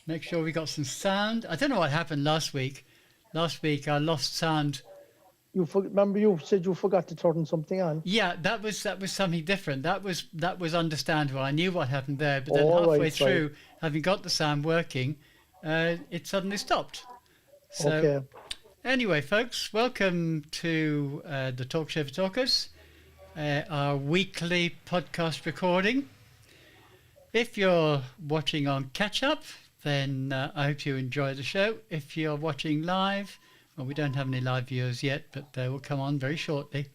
Make sure we got some sound. I don't know what happened last week. Last week I lost sound. Remember you said you forgot to turn something on? Yeah, that was something different. That was understandable. I knew what happened there, but then halfway through, having got the sound working, it suddenly stopped. So, okay. Anyway, folks, welcome to the Talk Show for Talkers, our weekly podcast recording. If you're watching on catch up, then I hope you enjoy the show. If you're watching live, well, we don't have any live viewers yet, but they will come on very shortly.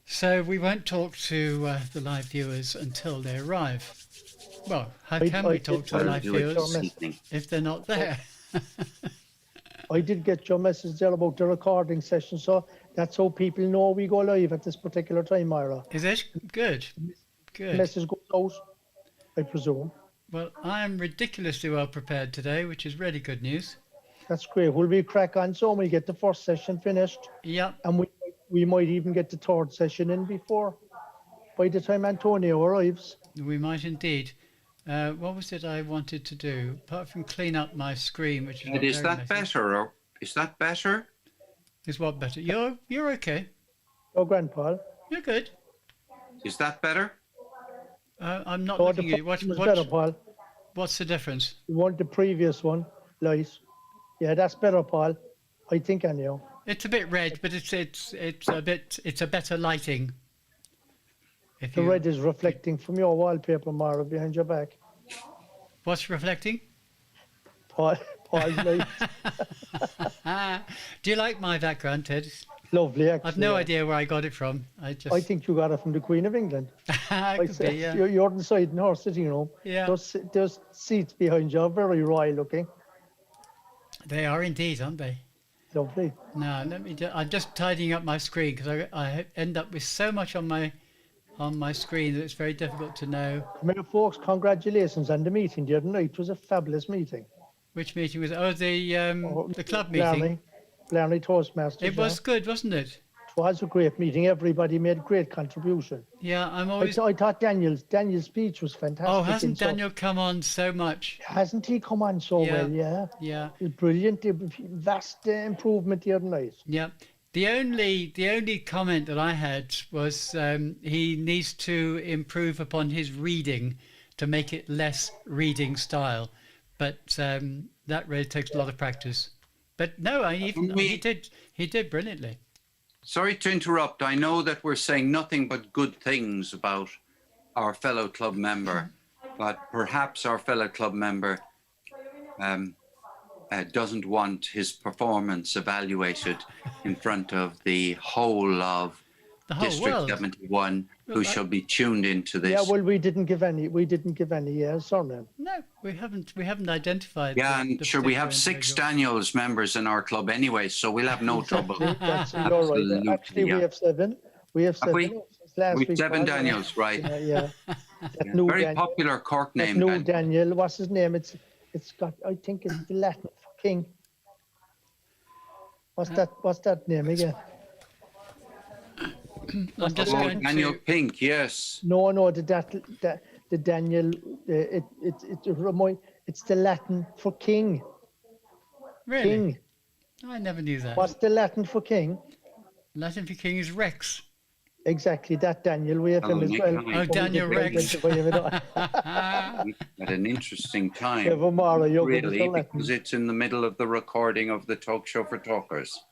So we won't talk to the live viewers until they arrive. Well, how can we talk to the live viewers if they're not there? I did get your message there about the recording session, so that's how people know we go live at this particular time, Moira. Is it? Good. Good. The message goes out, I presume. Well, I am ridiculously well prepared today, which is really good news. That's great. Will we crack on so we get the first session finished? Yeah. And we might even get the third session in by the time Antonia arrives. We might indeed. What was it I wanted to do? Apart from clean up my screen, which is is that better? Or is that better? Is what better? You're okay. Oh, Grandpa. You're good. Is that better? I'm not looking at you. Better, Paul. What's the difference? You want the previous one, light. Yeah, that's better, Paul. I think anyhow. It's a bit red, but it's a better lighting. The red is reflecting from your wallpaper, Mara, behind your back. What's reflecting? Paul's light. Do you like my background, Ted? Lovely, actually. I've no idea where I got it from. I think you got it from the Queen of England. Could be, yeah. You're inside in her sitting room. Yeah. Those seats behind you are very royal looking. They are indeed, aren't they? Lovely. Now, I'm just tidying up my screen because I end up with so much on my screen that it's very difficult to know. Come here, folks. Congratulations on the meeting the other night. It was a fabulous meeting. Which meeting was? Oh, the club meeting. Blarney Toastmasters. It was good, wasn't it? It was a great meeting. Everybody made a great contribution. Yeah, I'm always. I thought Daniel's speech was fantastic. Oh, hasn't Daniel come on so much? Hasn't he come on so well? Yeah. Yeah. It was brilliant. Vast improvement the other night. Yeah. The only comment that I had was he needs to improve upon his reading to make it less reading style, but that really takes a lot of practice. But no, he did brilliantly. Sorry to interrupt. I know that we're saying nothing but good things about our fellow club member, but perhaps our fellow club member doesn't want his performance evaluated in front of the whole of District world. 71, who shall be tuned into this. Yeah, well, we didn't give any surname. No, we haven't identified. Yeah, and sure, we have 6 Daniels members in our club anyway, so we'll have no trouble. You're right. Actually, we have 7. We have 7. We have 7 Daniels, right? Yeah. Very popular Cork name. No Daniel. What's his name? It's got. I think it's the Latin for king. What's that name again? I'm just going Daniel Pink, yes. No, the Daniel. It's the Latin for king. Really? King. I never knew that. What's the Latin for king? Latin for king is Rex. Exactly, that Daniel. We have him as well. Oh, Daniel Rex. At an interesting time, really, because it's in the middle of the recording of the Talk Show for Talkers.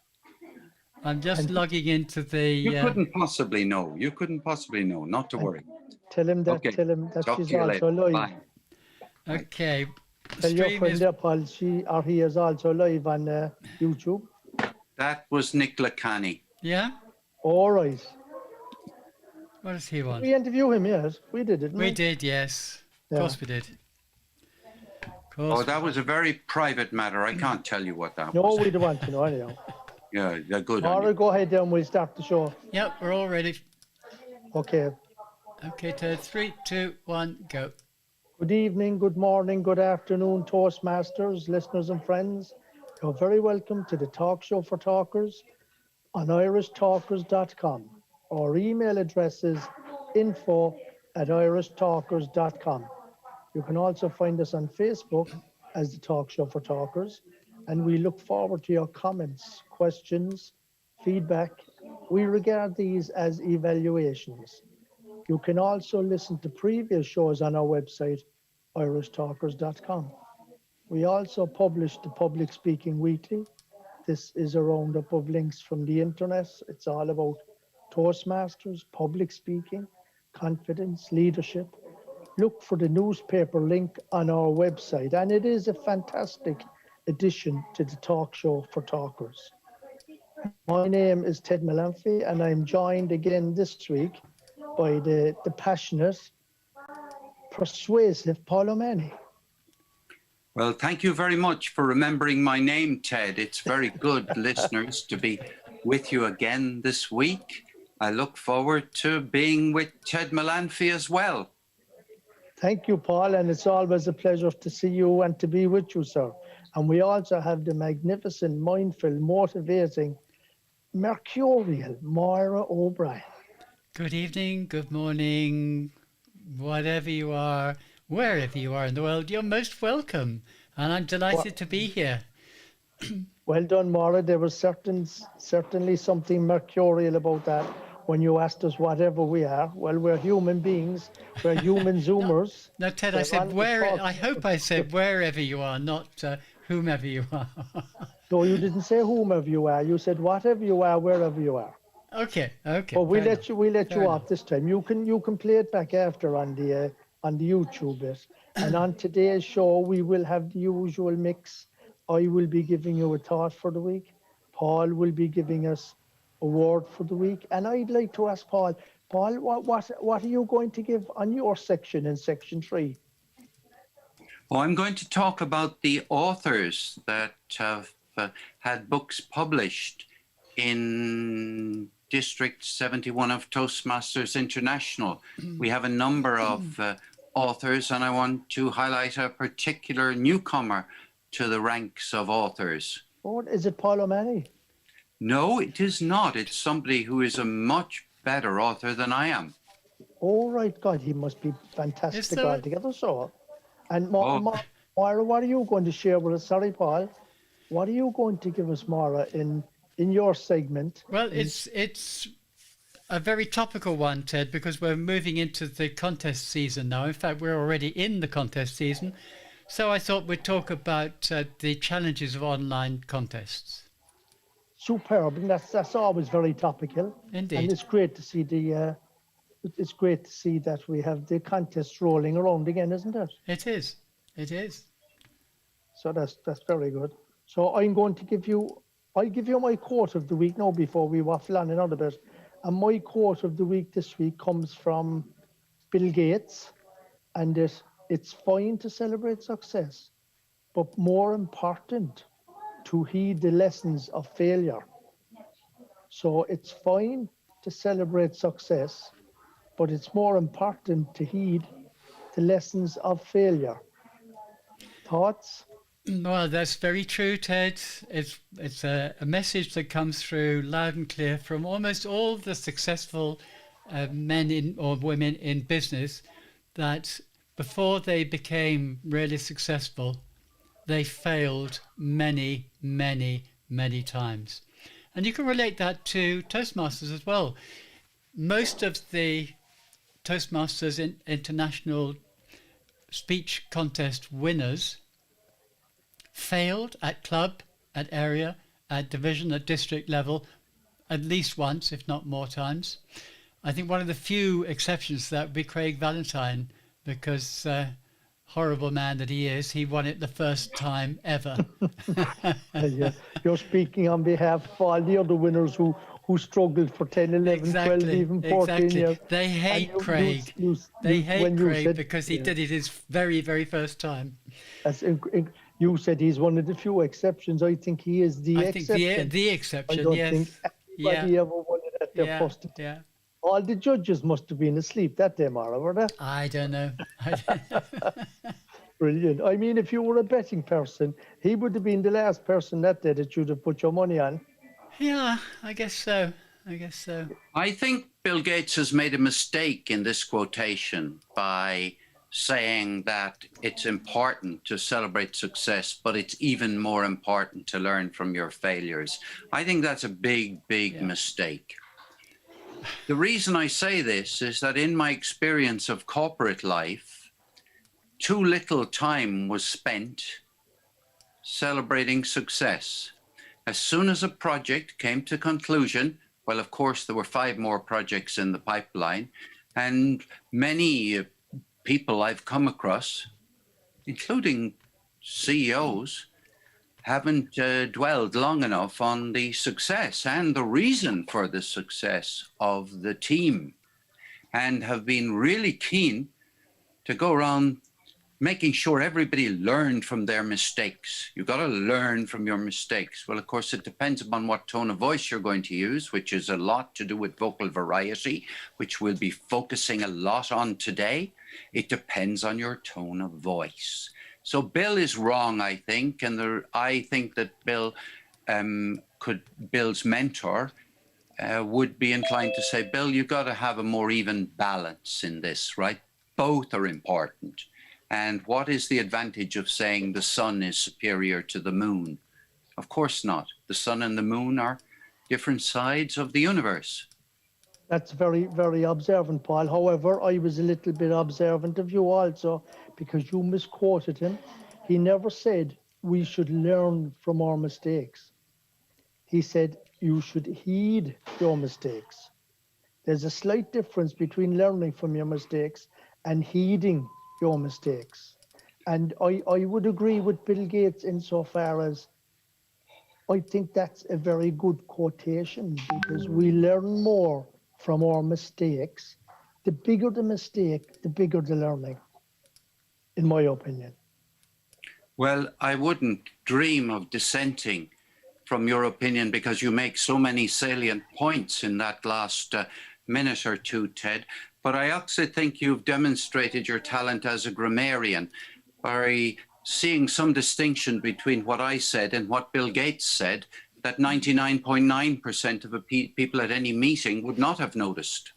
I'm just logging into the... You couldn't possibly know. Not to worry. Tell him that. Okay. Tell him that she's also live. Bye. Okay. Tell your friend there, Paul, he is also live on YouTube. That was Nicola Canny. Yeah? All right. What does he want? We interview him, yes. We did, didn't we? We did, yes. Of course we did. Oh, that was a very private matter. I can't tell you what that was. No, we don't want to know anyhow. Yeah, they're good. All right, go ahead then. We'll start the show. Yep, we're all ready. Okay. Okay, Ted. 3, 2, 1, go. Good evening, good morning, good afternoon, Toastmasters, listeners and friends. You're very welcome to the Talk Show for Talkers on irishtalkers.com. Our email address is info@irishtalkers.com. You can also find us on Facebook as the Talk Show for Talkers, and we look forward to your comments, questions, feedback. We regard these as evaluations. You can also listen to previous shows on our website, irishtalkers.com. We also publish the Public Speaking Weekly. This is a roundup of links from the internet. It's all about Toastmasters, public speaking, confidence, leadership. Look for the newspaper link on our website, and it is a fantastic addition to the Talk Show for Talkers. My name is Ted Malamphy, and I'm joined again this week by the passionate, persuasive Paul O'Mahony. Well, thank you very much for remembering my name, Ted. It's very good, listeners, to be with you again this week. I look forward to being with Ted Malamphy as well. Thank you, Paul, and it's always a pleasure to see you and to be with you, sir. And we also have the magnificent, mindful, motivating, mercurial Moira O'Brien. Good evening, good morning, whatever you are, wherever you are in the world, you're most welcome. And I'm delighted to be here. Well done, Moira. There was certainly something mercurial about that when you asked us whatever we are. Well, we're human beings. We're human Zoomers. No, Ted, I said I hope I said wherever you are, not whomever you are. No, you didn't say whomever you are. You said whatever you are, wherever you are. Okay. But we let you off this time. You can play it back after on the YouTube bit. And on today's show, we will have the usual mix. I will be giving you a thought for the week. Paul will be giving us a word for the week. And I'd like to ask Paul, what are you going to give on your section in section 3? Oh, I'm going to talk about the authors that have had books published in District 71 of Toastmasters International. We have a number of authors, and I want to highlight a particular newcomer to the ranks of authors. Oh, is it Paul O'Mahony? No, it is not. It's somebody who is a much better author than I am. Oh, right, God, he must be fantastic altogether, so. And Moira, what are you going to share with us? Sorry, Paul. What are you going to give us, Moira, in your segment? Well, it's a very topical one, Ted, because we're moving into the contest season now. In fact, we're already in the contest season. So I thought we'd talk about the challenges of online contests. Superb, and that's always very topical. Indeed. And it's great to see that we have the contests rolling around again, isn't it? It is. It is. So that's very good. So I'll give you my quote of the week now before we waffle on another bit. And my quote of the week this week comes from Bill Gates, and it's fine to celebrate success, but more important to heed the lessons of failure. So it's fine to celebrate success, but it's more important to heed the lessons of failure. Thoughts? Well, that's very true, Ted. It's a message that comes through loud and clear from almost all the successful men or women in business, that before they became really successful, they failed many, many, many times. And you can relate that to Toastmasters as well. Most of the Toastmasters International speech contest winners failed at club, at area, at division, at district level, at least once, if not more times. I think one of the few exceptions to that would be Craig Valentine, because horrible man that he is, he won it the first time ever. Yeah. You're speaking on behalf of all the other winners who struggled for 10, 11, 12, even 14 years. They hate Craig. They hate Craig because he did it his very, very first time. You said he's one of the few exceptions. I think he is the exception. I think the exception, I don't yes. think anybody ever won it at their first. Yeah. All the judges must have been asleep that day, Mara, were they? I don't know. Brilliant. I mean, if you were a betting person, he would have been the last person that day that you'd have put your money on. Yeah, I guess so. I I think Bill Gates has made a mistake in this quotation by saying that it's important to celebrate success, but it's even more important to learn from your failures. I think that's a big, big mistake. The reason I say this is that in my experience of corporate life, too little time was spent celebrating success. As soon as a project came to conclusion, well, of course, there were 5 more projects in the pipeline, and many people I've come across, including CEOs, haven't dwelled long enough on the success and the reason for the success of the team, and have been really keen to go around making sure everybody learned from their mistakes. You've got to learn from your mistakes. Well, of course, it depends upon what tone of voice you're going to use, which is a lot to do with vocal variety, which we'll be focusing a lot on today. It depends on your tone of voice. So Bill is wrong, I think, and I think that Bill's mentor would be inclined to say, Bill, you've got to have a more even balance in this, right? Both are important. And what is the advantage of saying the sun is superior to the moon? Of course not. The sun and the moon are different sides of the universe. That's very, very observant, Paul. However, I was a little bit observant of you also, because you misquoted him. He never said we should learn from our mistakes. He said you should heed your mistakes. There's a slight difference between learning from your mistakes and heeding your mistakes. And I would agree with Bill Gates insofar as I think that's a very good quotation, because we learn more from our mistakes. The bigger the mistake, the bigger the learning, in my opinion. Well, I wouldn't dream of dissenting from your opinion, because you make so many salient points in that last minute or two, Ted. But I also think you've demonstrated your talent as a grammarian by seeing some distinction between what I said and what Bill Gates said that 99.9% of people at any meeting would not have noticed.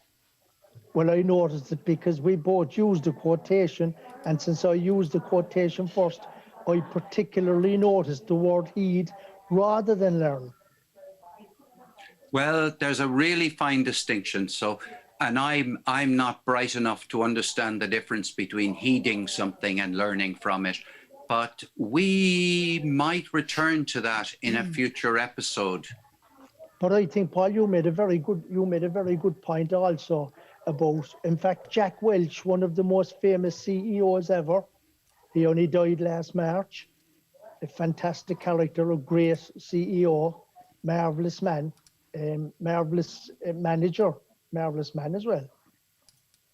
Well, I noticed it because we both used a quotation, and since I used the quotation first, I particularly noticed the word heed rather than learn. Well, there's a really fine distinction. So, and I'm not bright enough to understand the difference between heeding something and learning from it. But we might return to that in a future episode. But I think, Paul, you made a very good point also about, in fact, Jack Welch, one of the most famous CEOs ever. He only died last March. A fantastic character, a great CEO, marvelous man, marvelous manager, marvelous man as well.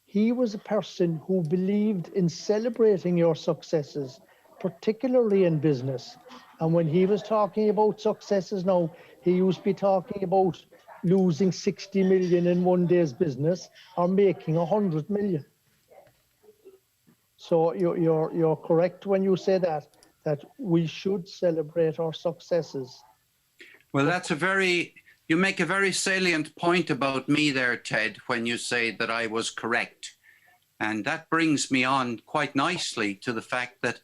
He was a person who believed in celebrating your successes, particularly in business. And when he was talking about successes now, he used to be talking about losing 60 million in one day's business or making 100 million. So you're correct when you say that we should celebrate our successes. Well, you make a very salient point about me there, Ted, when you say that I was correct. And that brings me on quite nicely to the fact that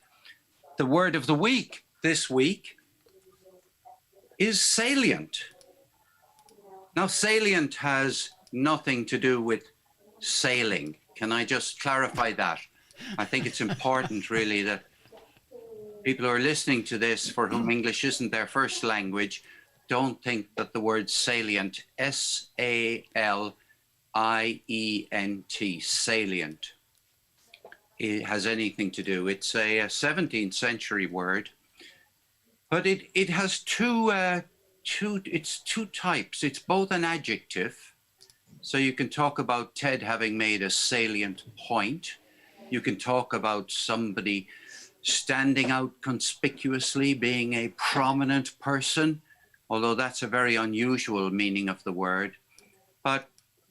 the word of the week this week is salient. Now, salient has nothing to do with sailing. Can I just clarify that? I think it's important, really, that people who are listening to this, for whom English isn't their first language, don't think that the word salient, S-A-L-I-E-N-T, salient, it has anything to do. It's a 17th century word, but it has two types. It's both an adjective, so you can talk about Ted having made a salient point. You can talk about somebody standing out conspicuously, being a prominent person, although that's a very unusual meaning of the word. But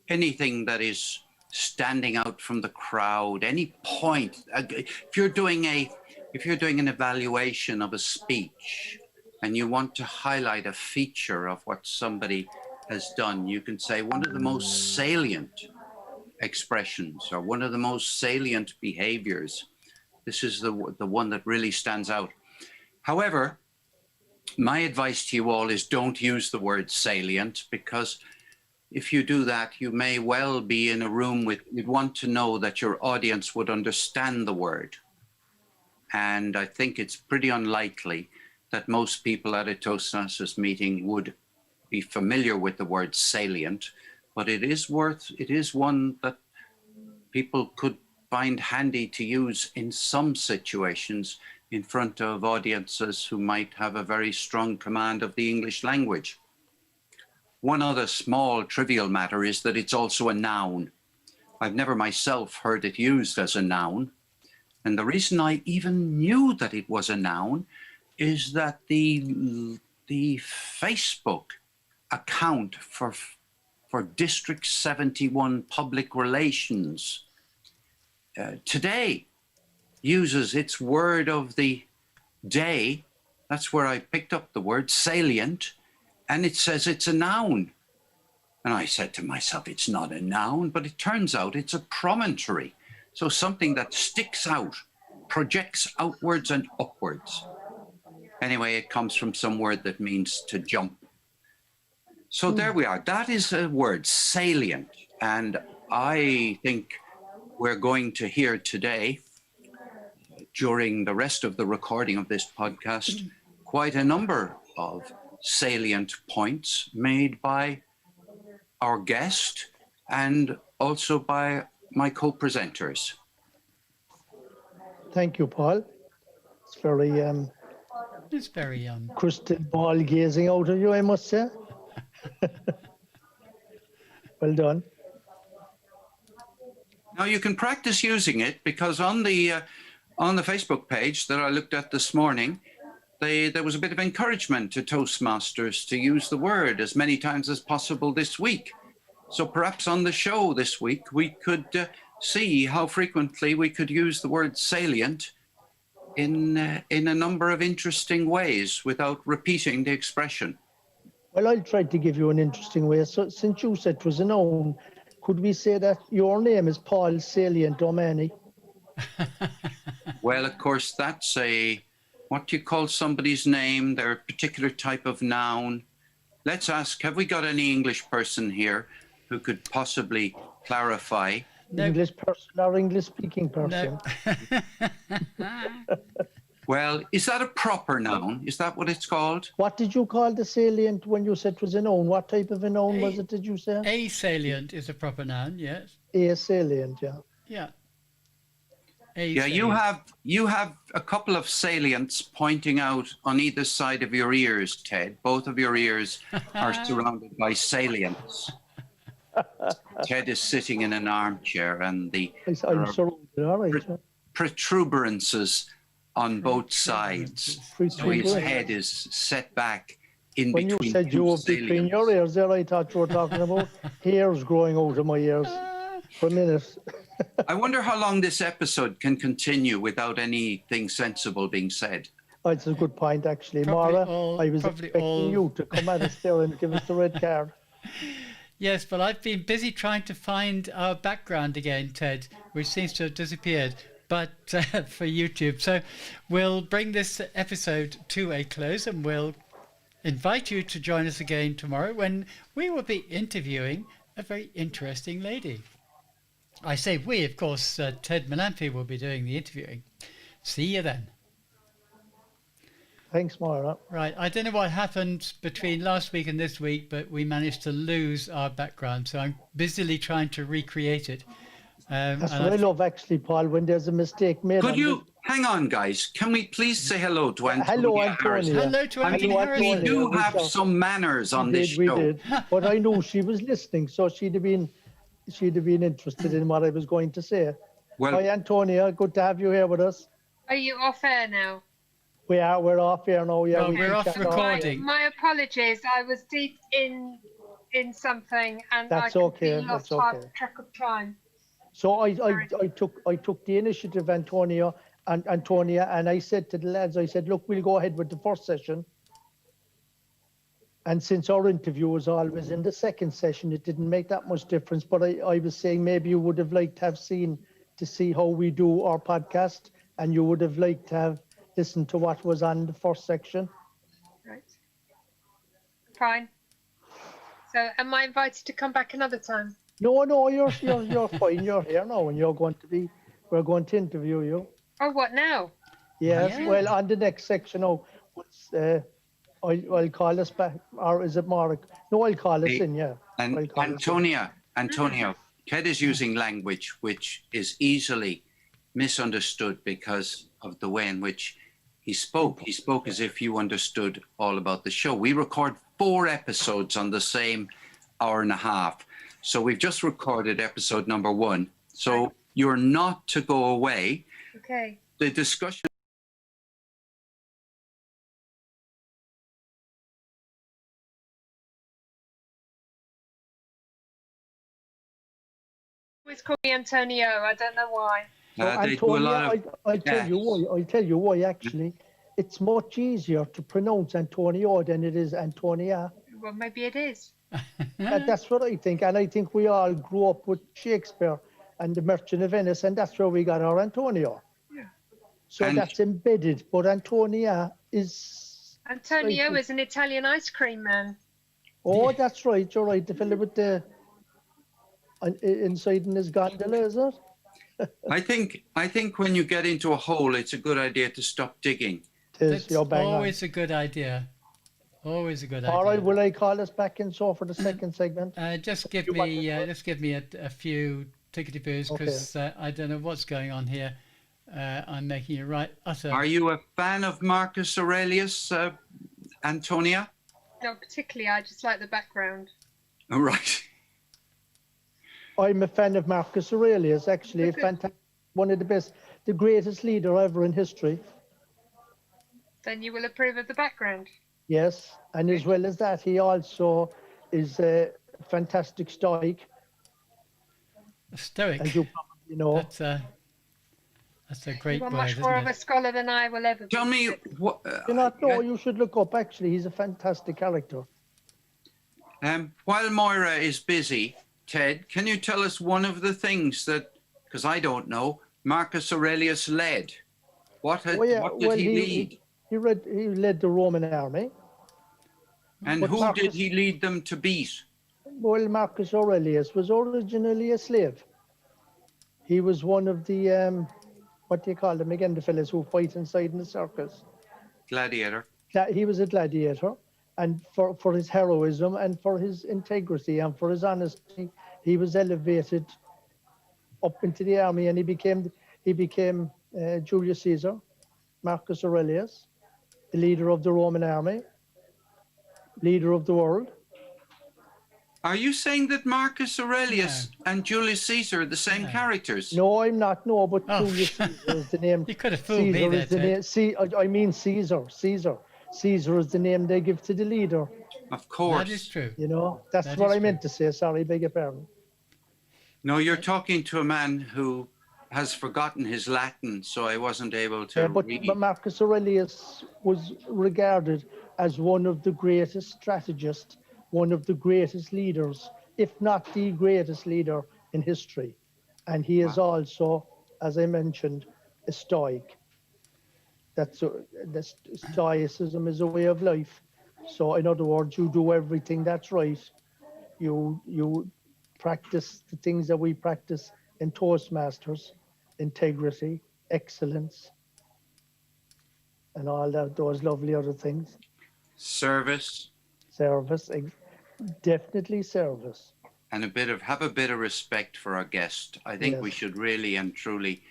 anything that is standing out from the crowd, any point, if you're doing an evaluation of a speech and you want to highlight a feature of what somebody has done, you can say one of the most salient expressions or one of the most salient behaviors. This is the one that really stands out. However, my advice to you all is don't use the word salient, because if you do that, you may well be in a room with, you'd want to know that your audience would understand the word. And I think it's pretty unlikely that most people at a Toastmasters meeting would be familiar with the word salient, but it is one that people could find handy to use in some situations in front of audiences who might have a very strong command of the English language. One other small trivial matter is that it's also a noun. I've never myself heard it used as a noun. And the reason I even knew that it was a noun is that the Facebook account for District 71 Public Relations today uses its word of the day. That's where I picked up the word salient, and it says it's a noun. And I said to myself, it's not a noun, but it turns out it's a promontory. So something that sticks out, projects outwards and upwards. Anyway, it comes from some word that means to jump. So there we are. That is a word, salient. And I think we're going to hear today, during the rest of the recording of this podcast, quite a number of salient points made by our guest and also by my co-presenters. Thank you, Paul. It's very crystal ball gazing out of you, I must say. Well done. Now you can practice using it, because on the Facebook page that I looked at this morning, there was a bit of encouragement to Toastmasters to use the word as many times as possible this week. So perhaps on the show this week, we could see how frequently we could use the word salient in a number of interesting ways without repeating the expression. Well, I'll try to give you an interesting way. So since you said it was a noun, could we say that your name is Paul Salient O'Mahony? Well, of course, that's what do you call somebody's name? They're a particular type of noun. Let's ask, have we got any English person here who could possibly clarify? No. English person or English-speaking person? No. Well, is that a proper noun? Is that what it's called? What did you call the salient when you said it was a noun? What type of a noun was it, did you say? A salient is a proper noun, yes. A salient, yeah. Yeah. Salient. You have a couple of salients pointing out on either side of your ears, Ted. Both of your ears are surrounded by salients. Ted is sitting in an armchair, and I'm surrounded, all right. Protuberances on both sides. So his head is set back in when between. When you said you were between your ears there, I thought you were talking about hairs growing out of my ears for a minute. I wonder how long this episode can continue without anything sensible being said. Oh, it's a good point, actually. Maura, I was expecting you to come at us there and give us the red card. Yes, but I've been busy trying to find our background again, Ted, which seems to have disappeared, but for YouTube. So we'll bring this episode to a close, and we'll invite you to join us again tomorrow when we will be interviewing a very interesting lady. I say we, of course, Ted Menanfi will be doing the interviewing. See you then. Thanks, Moira. Right, I don't know what happened between last week and this week, but we managed to lose our background, so I'm busily trying to recreate it. That's what I love, actually, Paul, when there's a mistake made. Could you, hang on, guys, can we please say hello to Antonia Hello, Antonia. Hello to Antonia Harrison. We do have some manners on this show. We did, but I knew she was listening, so she'd have been interested in what I was going to say. Well, hi, Antonia, good to have you here with us. Are you off air now? We're off air now, yeah. Oh, we're off recording. My apologies, I was deep in something and that's I okay. lost That's okay. track of time. So I took the initiative, Antonia, and I said to the lads, I said, look, we'll go ahead with the first session. And since our interview was always in the second session, it didn't make that much difference. But I was saying maybe you would have liked to have seen to see how we do our podcast, and you would have liked to have listened to what was on the first section. Right. Fine. So, am I invited to come back another time? No, you're fine. You're here now, and we're going to interview you. Oh, what now? Yes. Yeah. Well, on the next section, I'll call us back, or is it Mark? No, I'll call us in. Yeah. And I'll call us in. Antonia, Ted is using language which is easily misunderstood because of the way in which he spoke. He spoke as if you understood all about the show. We record 4 episodes on the same hour and a half. So we've just recorded episode number 1. So you're not to go away. Okay. The discussion. Always call me Antonio. I don't know why. They do a lot of. I'll tell you why. I'll tell you why. Actually, it's much easier to pronounce Antonio than it is Antonia. Well, maybe it is. That's what I think, and I think we all grew up with Shakespeare and the Merchant of Venice, and that's where we got our Antonio. Yeah. So that's embedded, but Antonia is. Antonio is an Italian ice cream man. Oh, that's right. You're right. The fella with the inside in his gondola, is it? I think when you get into a hole, it's a good idea to stop digging. That's always a good idea. Always a good idea. All right, will I call us back in so for the second segment? Just give me a few tickety-boos, because I don't know what's going on here. I'm making it right. Are you a fan of Marcus Aurelius, Antonia? Not particularly. I just like the background. Oh, right. I'm a fan of Marcus Aurelius, actually. Fantastic, one of the best, the greatest leader ever in history. Then you will approve of the background. Yes, and as well as that, he also is a fantastic stoic. A stoic? As you probably know. That's a great word, You're much more of a scholar than I will ever be. Tell me what. You should look up, actually. He's a fantastic character. While Moira is busy, Ted, can you tell us one of the things that, because I don't know, Marcus Aurelius led? What did he lead? He led the Roman army. And who did he lead them to beat? Well, Marcus Aurelius was originally a slave. He was one of the, what do you call them again, the fellas who fight inside in the circus? Gladiator. He was a gladiator, and for his heroism and for his integrity and for his honesty, he was elevated up into the army, and he became Julius Caesar, Marcus Aurelius, the leader of the Roman army, leader of the world. Are you saying that Marcus Aurelius and Julius Caesar are the same characters? No, I'm not. No, but Julius Caesar is the name. You could have fooled me there, I mean Caesar. Caesar is the name they give to the leader. Of course. That is true. You know, that's what I meant to say. Sorry, beg your pardon. No, you're talking to a man who has forgotten his Latin, so I wasn't able to read. But Marcus Aurelius was regarded as one of the greatest strategists, one of the greatest leaders, if not the greatest leader in history. And he is also, as I mentioned, a stoic. Stoicism is a way of life. So in other words, you do everything that's right. You practice the things that we practice in Toastmasters: integrity, excellence, and all those lovely other things. Service. Definitely service. And have a bit of respect for our guest. I think we should really and truly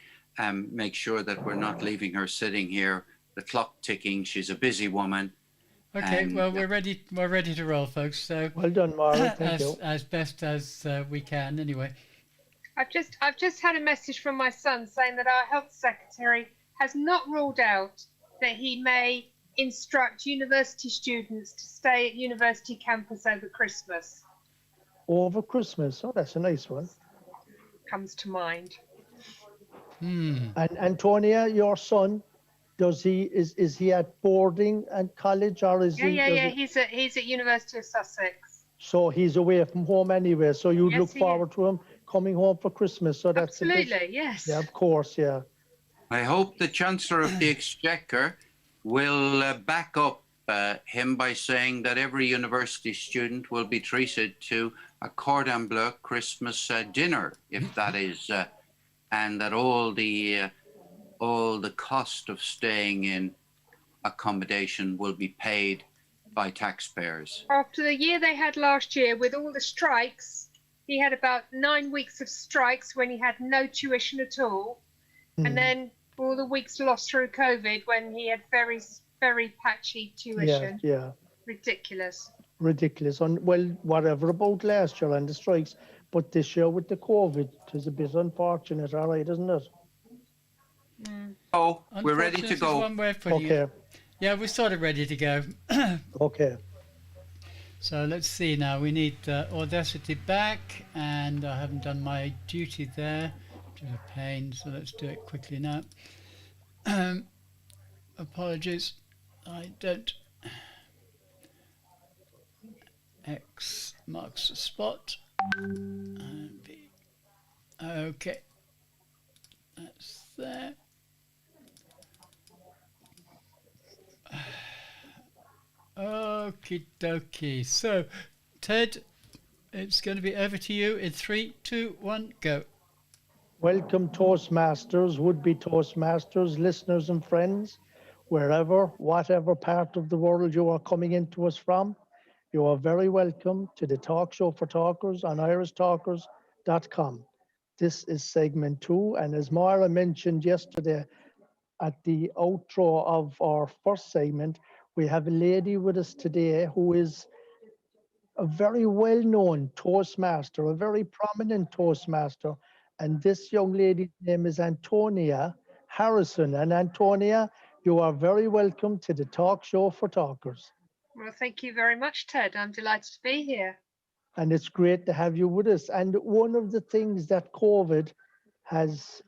make sure that we're not leaving her sitting here, the clock ticking. She's a busy woman. Okay, well, we're ready to roll, folks. So well done, Mara. Thank you. As best as we can, anyway. I've just had a message from my son saying that our health secretary has not ruled out that he may instruct university students to stay at university campus over Christmas. Over Christmas? Oh, that's a nice one. Comes to mind. And Antonia, your son, Does he is he at boarding and college, or is Yeah, he? yeah, does yeah. he- He's at University of Sussex. So he's away from home anyway. So you'd Yes, look he forward to him coming home for Christmas. So that's a bit. Absolutely, yes. Yeah, of course. Yeah. I hope the Chancellor of the Exchequer will back up him by saying that every university student will be treated to a cordon bleu Christmas dinner, if that is, and that all the cost of staying in accommodation will be paid by taxpayers. After the year they had last year with all the strikes, he had about 9 weeks of strikes when he had no tuition at all. And then all the weeks lost through COVID when he had very, very patchy tuition. Yeah. Ridiculous. Ridiculous. Well, whatever about last year and the strikes, but this year with the COVID, it is a bit unfortunate, all right, isn't it? Oh, we're ready to Unfortunate is go. one word for you. Okay. Yeah, we're sort of ready to go. Okay. So let's see now. We need Audacity back, and I haven't done my duty there, which is a pain. So let's do it quickly now. Apologies, I don't. X marks the spot. And B. Okay, that's there. Okie dokie. So, Ted, it's going to be over to you in 3, 2, 1, go. Welcome, Toastmasters, would-be Toastmasters, listeners and friends, wherever, whatever part of the world you are coming into us from. You are very welcome to the Talk Show for Talkers on irishtalkers.com. This is segment 2, and as Moira mentioned yesterday at the outro of our first segment, we have a lady with us today who is a very well-known Toastmaster, a very prominent Toastmaster, and this young lady's name is Antonia Harrison. And Antonia, you are very welcome to the Talk Show for Talkers. Well, thank you very much, Ted. I'm delighted to be here. And it's great to have you with us. And one of the things that COVID has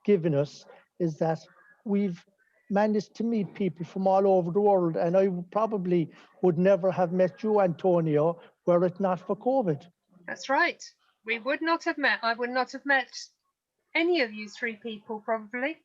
given us is that we've managed to meet people from all over the world. And I probably would never have met you, Antonio, were it not for COVID. That's right. We would not have met. I would not have met any of you three people, probably.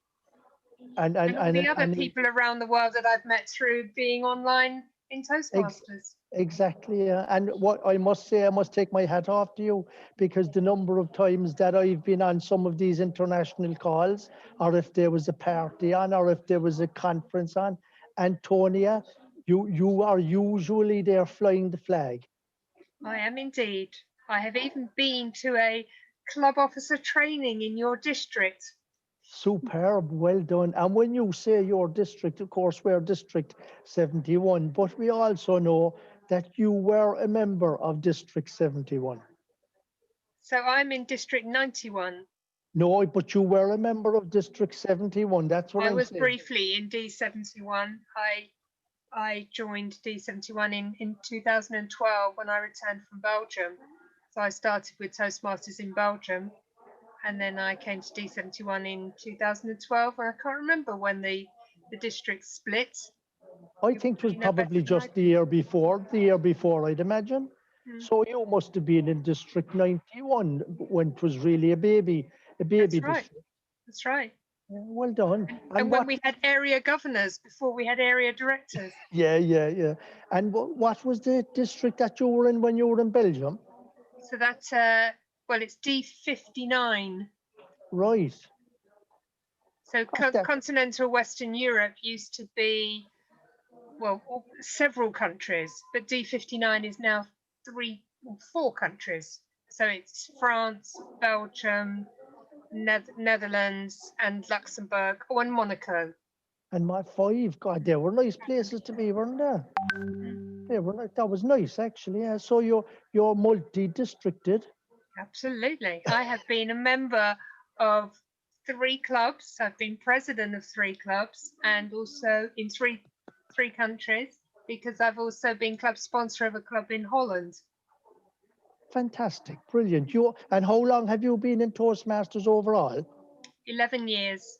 And all the other people around the world that I've met through being online in Toastmasters. Exactly. And what I must say, I must take my hat off to you, because the number of times that I've been on some of these international calls, or if there was a party on, or if there was a conference on, Antonia, you are usually there flying the flag. I am indeed. I have even been to a club officer training in your district. Superb, well done. And when you say your district, of course, we're District 71, but we also know that you were a member of District 71. So I'm in District 91. No, but you were a member of District 71. That's what I I'm was saying. briefly in D71. I joined D71 in 2012 when I returned from Belgium. So I started with Toastmasters in Belgium, and then I came to D71 in 2012. And I can't remember when the district split. I think it was probably just the year before, I'd imagine. So you must have been in District 91 when it was really a baby district. That's right. Yeah, well done. And when we had area governors before we had area directors. Yeah. And what was the district that you were in when you were in Belgium? So that's, well, it's D59. Right. So continental Western Europe used to be, well, several countries, but D59 is now 4 countries. So it's France, Belgium, Netherlands, and Luxembourg, and Monaco. And my 5, God, they were nice places to be, weren't they? They were like, that was nice, actually. Yeah. So you're multi-districted. Absolutely. I have been a member of 3 clubs. I've been president of 3 clubs, and also in three countries, because I've also been club sponsor of a club in Holland. Fantastic, brilliant. And how long have you been in Toastmasters overall? 11 years.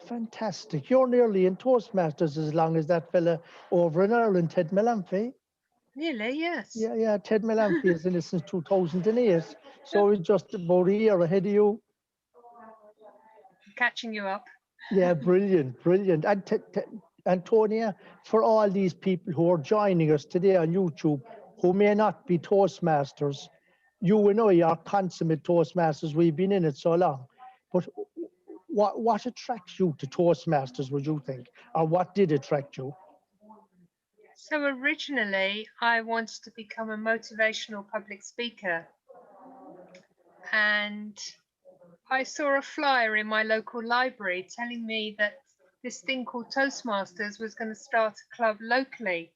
Fantastic. You're nearly in Toastmasters as long as that fella over in Ireland, Ted Malamphy. Nearly, yes. Yeah, Ted Malamphy is in it since 2008. So he's just about a year ahead of you. Catching you up. Yeah, brilliant. And Antonia, for all these people who are joining us today on YouTube, who may not be Toastmasters, you and I are consummate Toastmasters. We've been in it so long. But what attracts you to Toastmasters, would you think? Or what did attract you? So originally, I wanted to become a motivational public speaker. And I saw a flyer in my local library telling me that this thing called Toastmasters was going to start a club locally.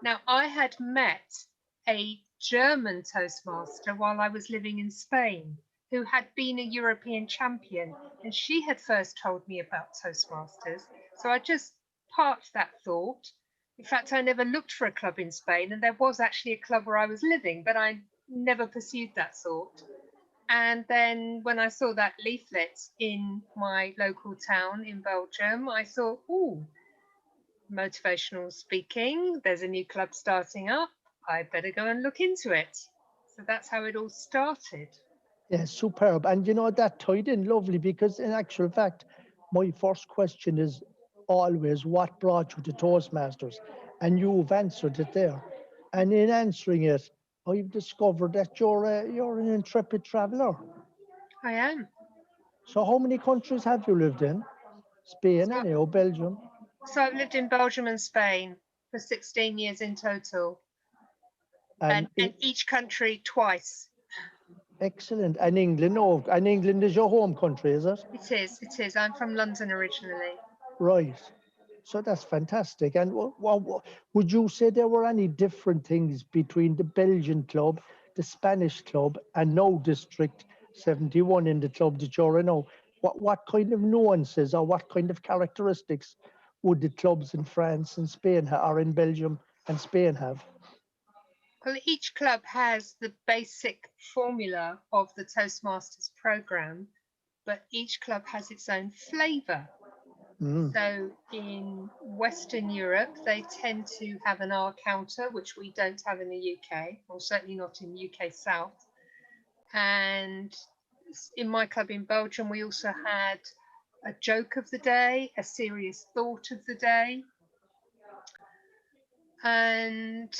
Now, I had met a German Toastmaster while I was living in Spain, who had been a European champion, and she had first told me about Toastmasters. So I just parked that thought. In fact, I never looked for a club in Spain, and there was actually a club where I was living, but I never pursued that thought. And then when I saw that leaflet in my local town in Belgium, I thought, ooh, motivational speaking, there's a new club starting up. I better go and look into it. So that's how it all started. Yeah, superb. And you know, that tied in lovely, because in actual fact, my first question is always, what brought you to Toastmasters? And you've answered it there. And in answering it, I've discovered that you're an intrepid traveller. I am. So how many countries have you lived in? Spain, So- anyhow, Belgium. So I've lived in Belgium and Spain for 16 years in total, and each country twice. Excellent. And England, no. And England is your home country, is it? It is. I'm from London originally. Right. So that's fantastic. And would you say there were any different things between the Belgian club, the Spanish club, and now District 71 in the club that you're in now? What kind of nuances or what kind of characteristics would the clubs in France and Spain or in Belgium and Spain have? Well, each club has the basic formula of the Toastmasters program, but each club has its own flavour. So in Western Europe, they tend to have an R counter, which we don't have in the UK, or certainly not in UK South. And in my club in Belgium, we also had a joke of the day, a serious thought of the day. And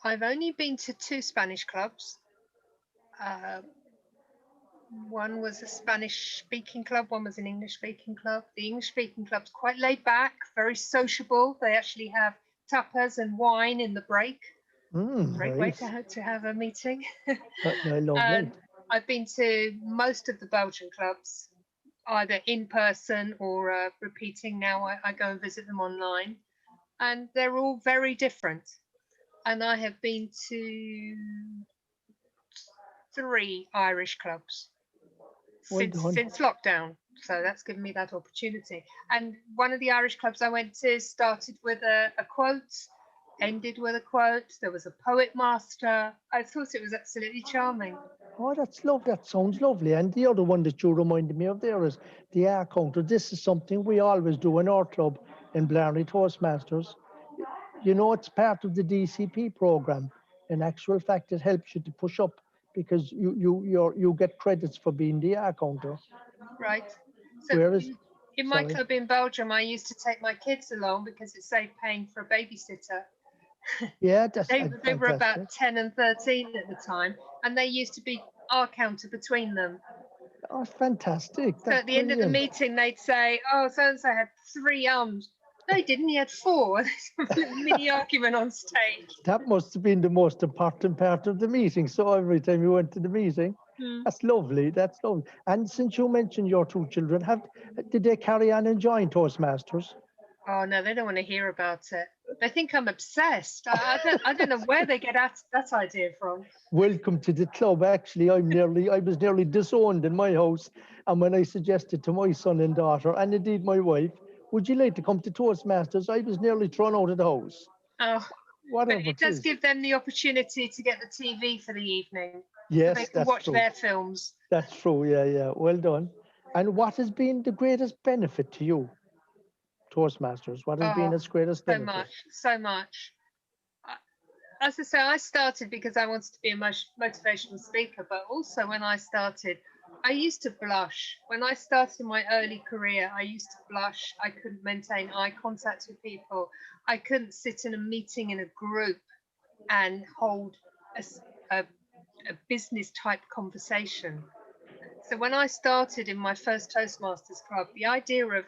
I've only been to 2 Spanish clubs. One was a Spanish-speaking club, one was an English-speaking club. The English-speaking club's quite laid back, very sociable. They actually have tapas and wine in the break. Great way to have a meeting. I've been to most of the Belgian clubs, either in person or repeating now. I go and visit them online. And they're all very different. And I have been to 3 Irish clubs since lockdown. So that's given me that opportunity. And one of the Irish clubs I went to started with a quote, ended with a quote. There was a poet master. I thought it was absolutely charming. Oh, that's lovely. That sounds lovely. And the other one that you reminded me of there is the R counter. This is something we always do in our club in Blarney Toastmasters. You know, it's part of the DCP program. In actual fact, it helps you to push up because you get credits for being the R counter. Right. So in my club in Belgium, I used to take my kids along because it saved paying for a babysitter. Yeah, that's they were about 10 and 13 at the time, and they used to be our counter between them. Oh, fantastic. So at the end of the meeting, they'd say, oh, so-and-so had 3 arms. No, he didn't. He had 4. There's a mini argument on stage. That must have been the most important part of the meeting. So every time you went to the meeting, that's lovely. That's lovely. And since you mentioned your 2 children, did they carry on enjoying Toastmasters? Oh no, they don't want to hear about it. They think I'm obsessed. I don't know where they get that idea from. Welcome to the club. Actually, I was nearly disowned in my house, and when I suggested to my son and daughter, and indeed my wife, would you like to come to Toastmasters? I was nearly thrown out of the house. Oh, whatever. But it does give them the opportunity to get the TV for the evening. Yes, so they can watch their films. That's true. Yeah. Well done. And what has been the greatest benefit to you, Toastmasters? What has been Oh, its greatest so benefit? much, so much. As I say, I started because I wanted to be a motivational speaker, but also when I started, I used to blush. When I started my early career, I used to blush. I couldn't maintain eye contact with people. I couldn't sit in a meeting in a group and hold a business type conversation. So when I started in my first Toastmasters club, the idea of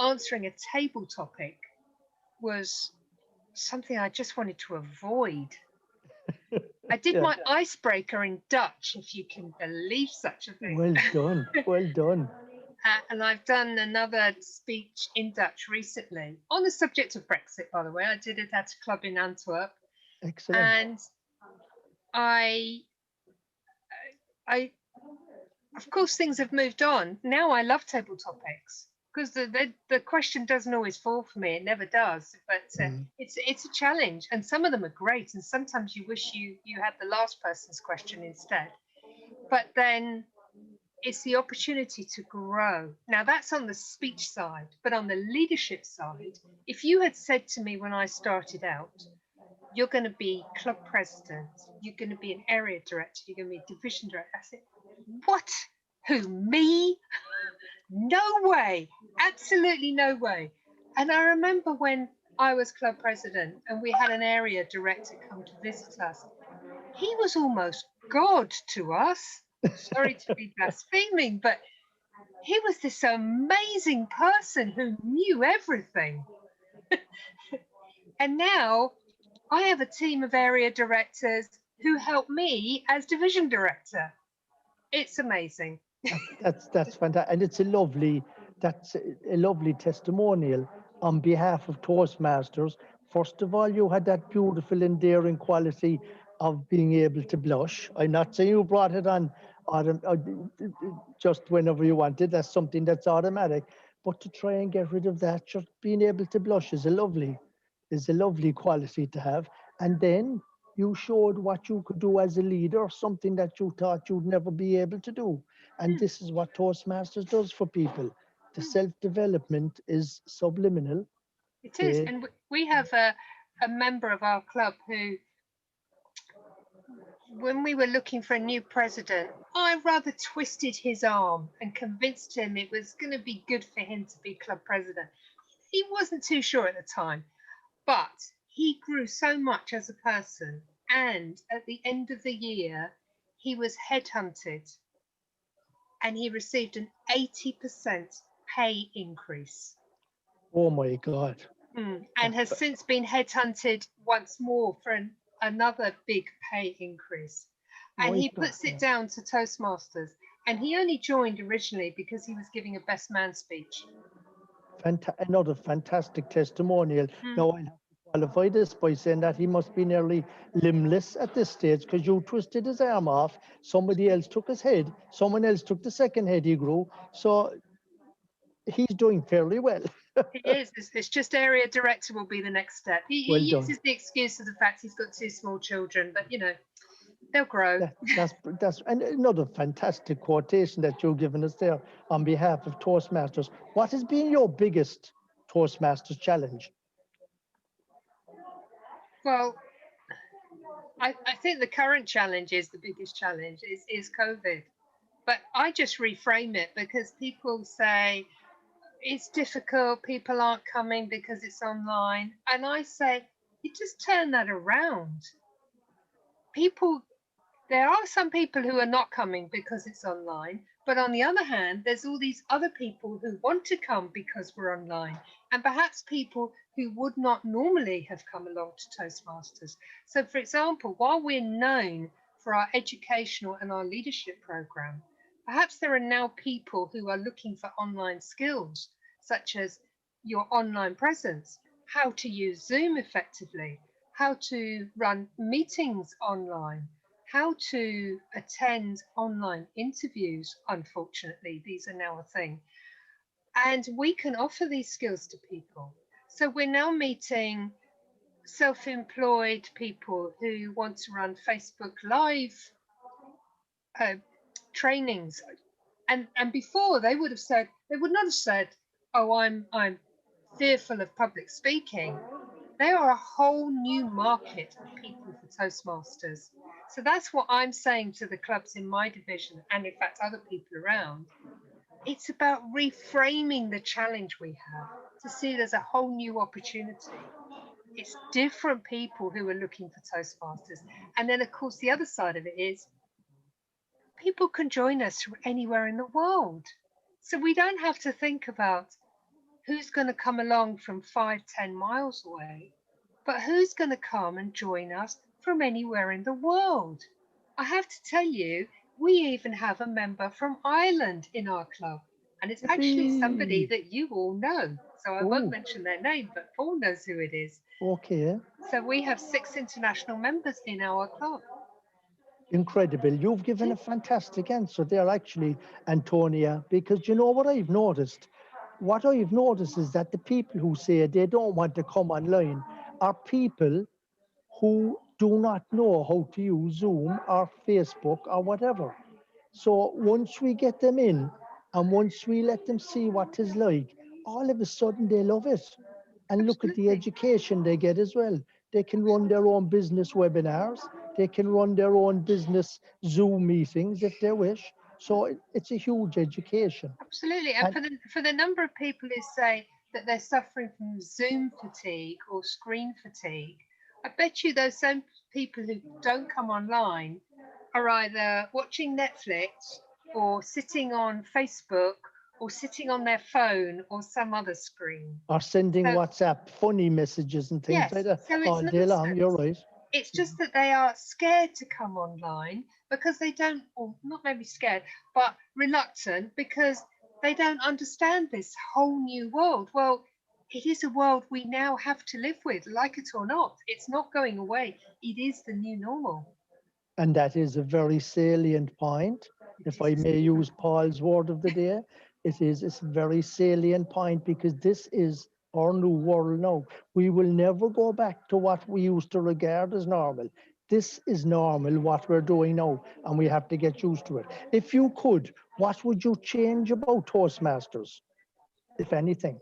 answering a table topic was something I just wanted to avoid. I did Yeah. my icebreaker in Dutch, if you can believe such a thing. Well done. Well done. And I've done another speech in Dutch recently on the subject of Brexit, by the way. I did it at a club in Antwerp. Excellent. And I, of course, things have moved on. Now I love table topics because the question doesn't always fall for me. It never does. But it's a challenge, and some of them are great, and sometimes you wish you had the last person's question instead. But then it's the opportunity to grow. Now that's on the speech side, but on the leadership side, if you had said to me when I started out, you're going to be club president, you're going to be an area director, you're going to be a division director, I said, what? Who, me? No way, absolutely no way. And I remember when I was club president and we had an area director come to visit us, he was almost God to us. Sorry to be blaspheming, but he was this amazing person who knew everything. And now I have a team of area directors who help me as division director. It's amazing. That's fantastic, and it's a lovely testimonial on behalf of Toastmasters. First of all, you had that beautiful, endearing quality of being able to blush. I'm not saying you brought it on just whenever you wanted. That's something that's automatic. But to try and get rid of that, just being able to blush is a lovely quality to have. And then you showed what you could do as a leader, something that you thought you'd never be able to do. And this is what Toastmasters does for people. The self-development is subliminal. It is. And we have a member of our club who, when we were looking for a new president, I rather twisted his arm and convinced him it was going to be good for him to be club president. He wasn't too sure at the time, but he grew so much as a person. And at the end of the year, he was headhunted and he received an 80% pay increase. Oh my God. And has since been headhunted once more for another big pay increase. And he puts it down to Toastmasters. And he only joined originally because he was giving a best man speech. Another fantastic testimonial. Now, I'll have to qualify this by saying that he must be nearly limbless at this stage because you twisted his arm off, somebody else took his head, someone else took the second head he grew. So he's doing fairly well. He is. It's just area director will be the next step. He uses the excuse of the fact he's got 2 small children, but you know, they'll grow. That's and another fantastic quotation that you've given us there on behalf of Toastmasters. What has been your biggest Toastmasters challenge? Well, I think the current challenge is the biggest challenge is COVID. But I just reframe it because people say it's difficult, people aren't coming because it's online. And I say, you just turn that around. There are some people who are not coming because it's online, but on the other hand, there's all these other people who want to come because we're online, and perhaps people who would not normally have come along to Toastmasters. So, for example, while we're known for our educational and our leadership program, perhaps there are now people who are looking for online skills, such as your online presence, how to use Zoom effectively, how to run meetings online, how to attend online interviews. Unfortunately, these are now a thing. And we can offer these skills to people. So we're now meeting self-employed people who want to run Facebook Live trainings, And before they would not have said, oh, I'm fearful of public speaking. They are a whole new market of people for Toastmasters. So that's what I'm saying to the clubs in my division, and in fact other people around. It's about reframing the challenge we have to see there's a whole new opportunity. It's different people who are looking for Toastmasters. And then, of course, the other side of it is people can join us from anywhere in the world. So we don't have to think about who's going to come along from 5-10 miles away, but who's going to come and join us from anywhere in the world. I have to tell you, we even have a member from Ireland in our club, and it's actually somebody that you all know. So I won't mention their name, but Paul knows who it is. Okay. So we have 6 international members in our club. Incredible. You've given a fantastic answer there, actually, Antonia, because you know what I've noticed? What I've noticed is that the people who say they don't want to come online are people who do not know how to use Zoom or Facebook or whatever. So once we get them in and once we let them see what it's like, all of a sudden they love it. And look at the education they get as well. They can run their own business webinars. They can run their own business Zoom meetings if they wish. So it's a huge education. Absolutely. And for the number of people who say that they're suffering from Zoom fatigue or screen fatigue, I bet you those same people who don't come online are either watching Netflix or sitting on Facebook or sitting on their phone or some other screen. Or sending WhatsApp funny messages and things like that all day long. You're right. It's just that they are scared to come online because they don't, or not maybe scared, but reluctant because they don't understand this whole new world. Well, it is a world we now have to live with, like it or not. It's not going away. It is the new normal. And that is a very salient point. If I may use Paul's word of the day, it's a very salient point because this is our new world now. We will never go back to what we used to regard as normal. This is normal, what we're doing now, and we have to get used to it. If you could, what would you change about Toastmasters, if anything?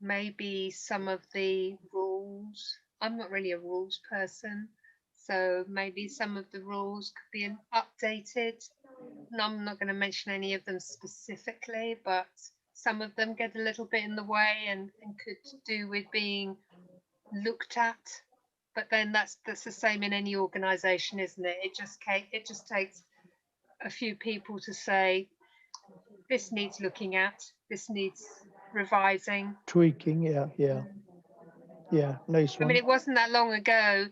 Maybe some of the rules. I'm not really a rules person, so maybe some of the rules could be updated. And I'm not going to mention any of them specifically, but some of them get a little bit in the way and could do with being looked at. But then that's the same in any organization, isn't it? It just takes a few people to say, this needs looking at, this needs revising. Tweaking, yeah, nice one. I mean, it wasn't that long ago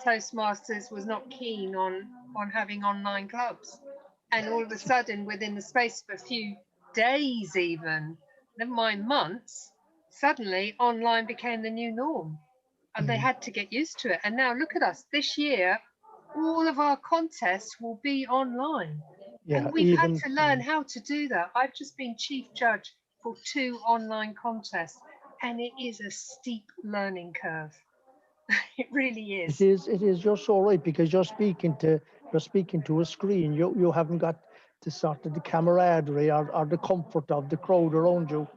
Toastmasters was not keen on having online clubs. And all of a sudden, within the space of a few days even, never mind months, suddenly online became the new norm. And they had to get used to it. And now look at us. This year, all of our contests will be online. Yeah, and we've had to learn how to do that. I've just been chief judge for 2 online contests, and it is a steep learning curve. It really is. It is. You're so right, because you're speaking to a screen. You haven't got the sort of the camaraderie or the comfort of the crowd around you.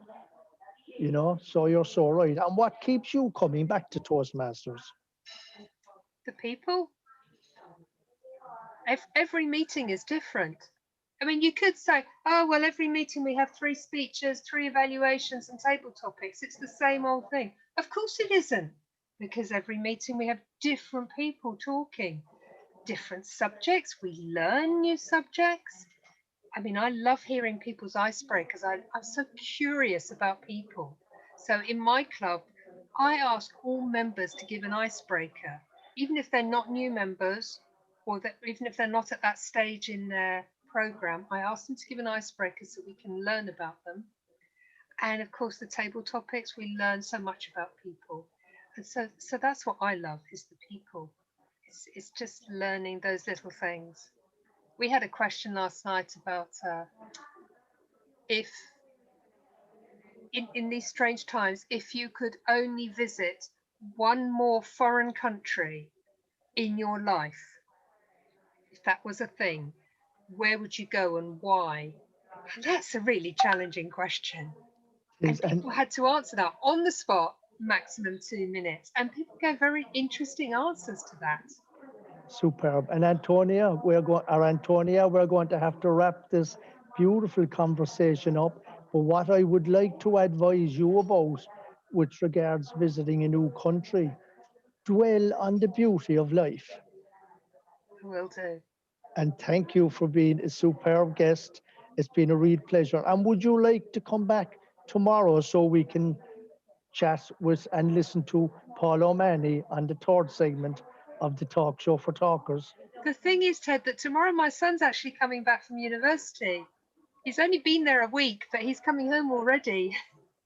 You know, so you're so right. And what keeps you coming back to Toastmasters? The people. Every meeting is different. I mean, you could say, oh, well, every meeting we have 3 speeches, 3 evaluations and table topics. It's the same old thing. Of course it isn't, because every meeting we have different people talking, different subjects. We learn new subjects. I mean, I love hearing people's icebreakers. I'm so curious about people. So in my club, I ask all members to give an icebreaker, even if they're not new members, or even if they're not at that stage in their program. I ask them to give an icebreaker so we can learn about them. And of course, the table topics, we learn so much about people. And so that's what I love, is the people. It's just learning those little things. We had a question last night about if, in these strange times, if you could only visit one more foreign country in your life, if that was a thing, where would you go and why? And that's a really challenging question. And people had to answer that on the spot, maximum 2 minutes. And people gave very interesting answers to that. Superb. And Antonia, we're going to have to wrap this beautiful conversation up. But what I would like to advise you about with regards visiting a new country, dwell on the beauty of life. Will do. And thank you for being a superb guest. It's been a real pleasure. And would you like to come back tomorrow so we can chat with and listen to Paul O'Mahony on the third segment of the Talk Show for Talkers? The thing is, Ted, that tomorrow my son's actually coming back from university. He's only been there a week, but he's coming home already.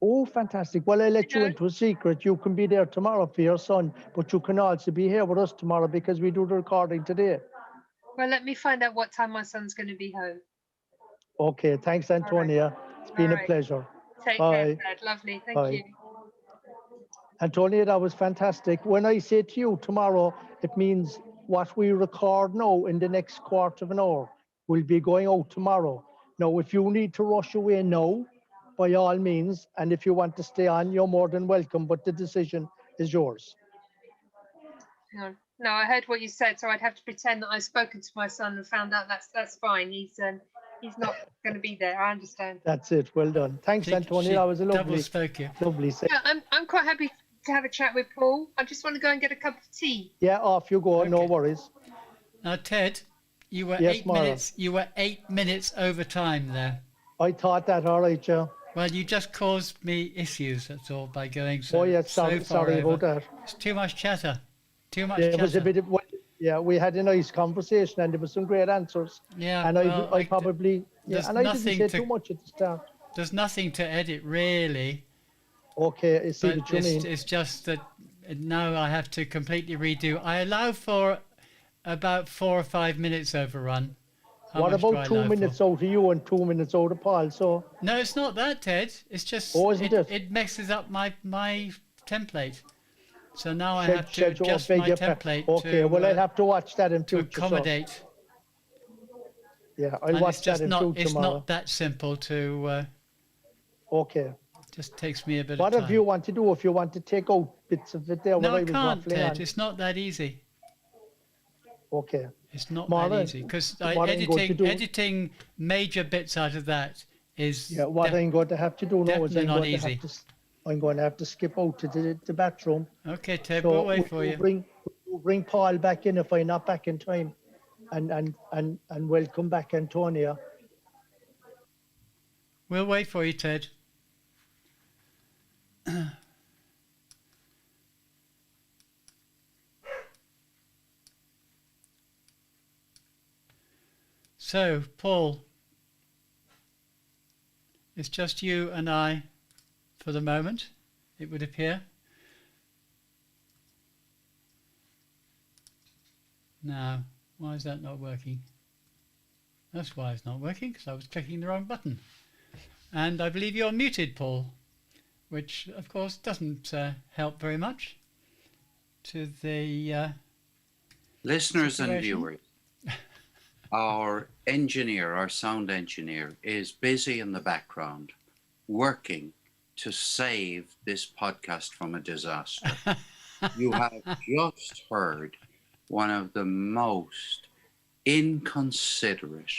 Oh, fantastic. Well, I'll let you into a secret. You can be there tomorrow for your son, but you can also be here with us tomorrow because we do the recording today. Well, let me find out what time my son's going to be home. Okay, thanks, Antonia. It's been a pleasure. Take care, Ted. Lovely. Thank you. Antonia, that was fantastic. When I say to you tomorrow, it means what we record now in the next quarter of an hour will be going out tomorrow. Now, if you need to rush away now, by all means, and if you want to stay on, you're more than welcome, but the decision is yours. Hang on. No, I heard what you said, so I'd have to pretend that I've spoken to my son and found out that's fine. He's not going to be there. I understand. That's it. Well done. Thanks, Antonia. That was a lovely say. Yeah, I'm quite happy to have a chat with Paul. I just want to go and get a cup of tea. Yeah, off you go. Okay. No worries. Now, Ted, you were 8 minutes. You were 8 minutes over time there. I thought that. All right, Joe. Well, you just caused me issues. That's all by going so. Oh yeah, sorry about that. It's too much chatter. Too much. Yeah, chatter. It was a bit of. Yeah, we had a nice conversation and there were some great answers. Yeah, and I probably. Yeah, and I didn't say too much at the start. There's nothing to edit really. Okay, I see what you mean. It's just that now I have to completely redo. I allow for about 4 or 5 minutes overrun. What about 2 minutes out of you and 2 minutes out of Paul? So no, it's not that, Ted. It's just it messes up my template. So now I have to adjust my template. Okay, well I'll have to watch that in future. To accommodate. Yeah, I'll watch that in future. It's not that simple to. Okay. Just takes me a bit of time. Whatever you want to do, if you want to take out bits of it there. No, I can't, Ted. It's not that easy. Okay. It's not that easy because editing major bits out of that is. Yeah, what I'm going to have to do now is I'm going to have to skip out to the bathroom. Okay, Ted, we'll wait for you. Bring Paul back in if I'm not back in time, and welcome back Antonia. We'll wait for you, Ted. So, Paul, it's just you and I for the moment, it would appear. Now, why is that not working? That's why it's not working, because I was clicking the wrong button. And I believe you're muted, Paul, which, of course, doesn't help very much to the listeners situation. And viewers. Our engineer, our sound engineer, is busy in the background working to save this podcast from a disaster. You have just heard one of the most inconsiderate,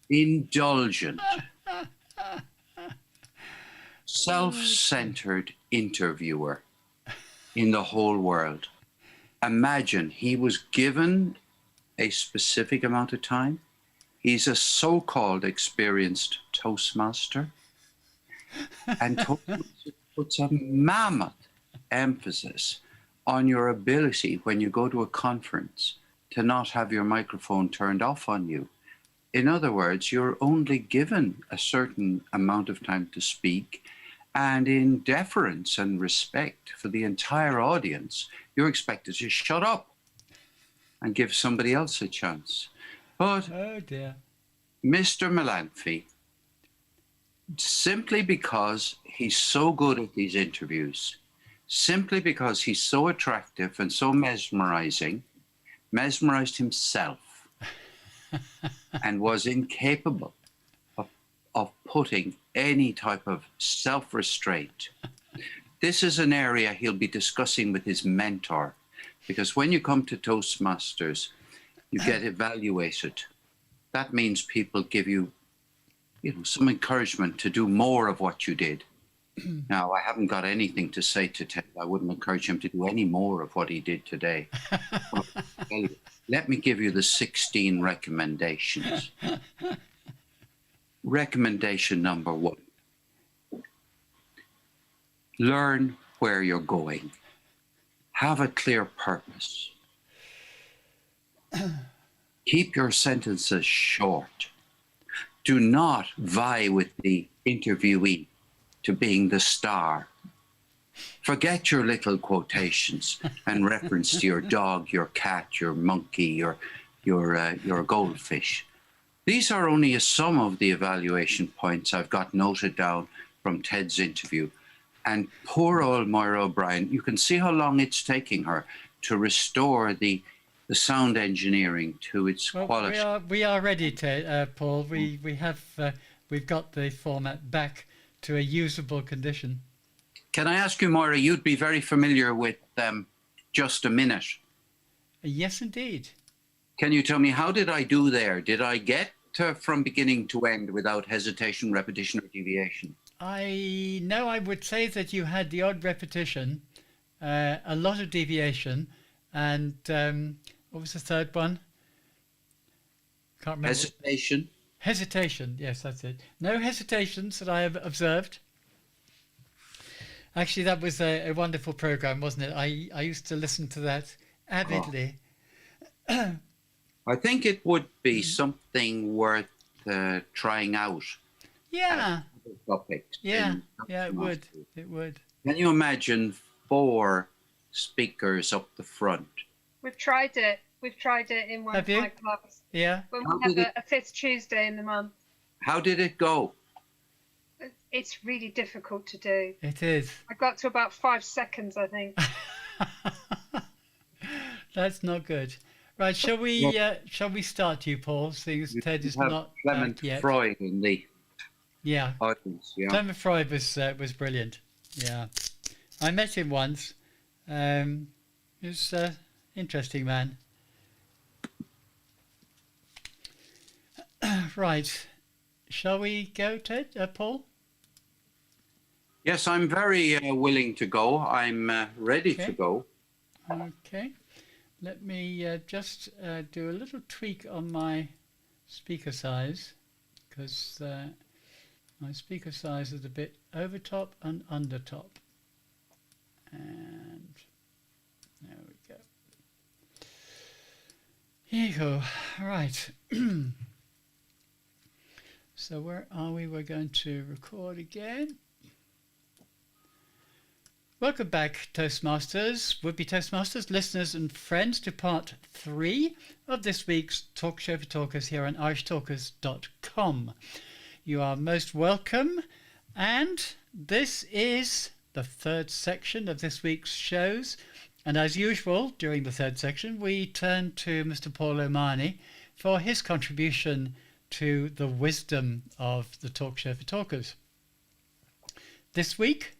indulgent, self-centered interviewer in the whole world. Imagine he was given a specific amount of time. He's a so-called experienced Toastmaster, and Toastmaster puts a mammoth emphasis on your ability when you go to a conference to not have your microphone turned off on you. In other words, you're only given a certain amount of time to speak, and in deference and respect for the entire audience, you're expected to shut up and give somebody else a chance. But oh dear. Mr. Mcginty, simply because he's so good at these interviews, simply because he's so attractive and so mesmerized himself, and was incapable of putting any type of self-restraint. This is an area he'll be discussing with his mentor, because when you come to Toastmasters, you get evaluated. That means people give you, some encouragement to do more of what you did. Now, I haven't got anything to say to Ted. I wouldn't encourage him to do any more of what he did today. Let me give you the 16 recommendations. Recommendation number 1. Learn where you're going. Have a clear purpose. Keep your sentences short. Do not vie with the interviewee to being the star. Forget your little quotations and reference to your dog, your cat, your monkey, your goldfish. These are only some of the evaluation points I've got noted down from Ted's interview. And poor old Moira O'Brien, you can see how long it's taking her to restore the sound engineering to its quality. We are ready, Paul. We've got the format back to a usable condition. Can I ask you, Moira, you'd be very familiar with Just a Minute. Yes, indeed. Can you tell me, how did I do there? Did I get from beginning to end without hesitation, repetition, or deviation? I know I would say that you had the odd repetition, a lot of deviation, and what was the third one? Can't remember. Hesitation. Hesitation, yes, that's it. No hesitations that I have observed. Actually, that was a wonderful program, wasn't it? I used to listen to that avidly. Oh. I think it would be something worth trying out. Yeah. Topics. Yeah, it would. It would. Can you imagine 4 speakers up the front? We've tried it. We've tried it in one of my clubs. Yeah. When we have a 5th Tuesday in the month. How did it go? It's really difficult to do. It is. I got to about 5 seconds, I think. That's not good. Right, shall we start you, Paul, seeing as Ted is not Clement yet. Freud in the audience, yeah. Clement Freud was brilliant. Yeah. I met him once. He was an interesting man. Right. Shall we go, Ted? Paul? Yes, I'm very willing to go. I'm ready to go. Okay. Let me just do a little tweak on my speaker size, because my speaker size is a bit over top and under top. And there we go. Here you go. Right. So where are we? We're going to record again. Welcome back, Toastmasters, would-be Toastmasters, listeners and friends, to part 3 of this week's Talk Show for Talkers here on irishtalkers.com. You are most welcome, and this is the 3rd section of this week's shows. And as usual, during the 3rd section, we turn to Mr. Paul O'Mahony for his contribution to the wisdom of the Talk Show for Talkers. This week,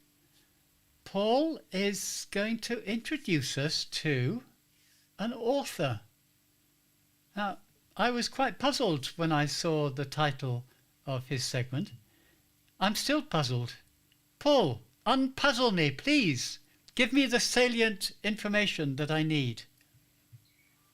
Paul is going to introduce us to an author. Now, I was quite puzzled when I saw the title of his segment. I'm still puzzled. Paul, unpuzzle me, please. Give me the salient information that I need.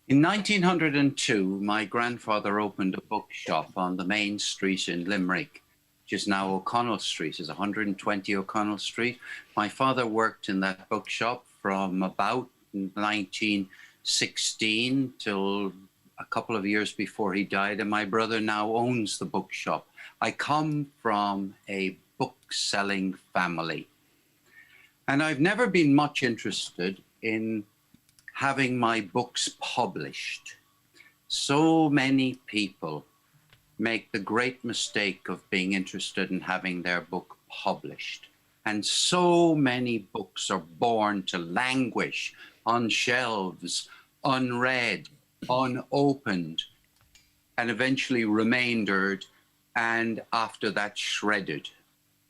In 1902, my grandfather opened a bookshop on the main street in Limerick, which is now O'Connell Street. It's 120 O'Connell Street. My father worked in that bookshop from about 1916 till a couple of years before he died, and my brother now owns the bookshop. I come from a book-selling family, and I've never been much interested in having my books published. So many people make the great mistake of being interested in having their book published. And so many books are born to languish on shelves, unread, unopened. and eventually remaindered, and after that shredded,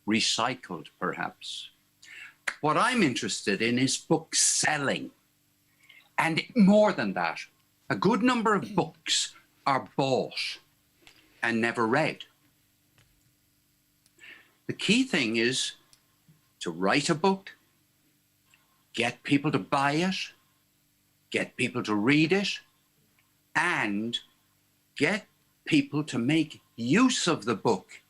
recycled perhaps. What I'm interested in is book selling. And more than that, a good number of books are bought and never read. The key thing is to write a book, get people to buy it, get people to read it, and get people to make use of the book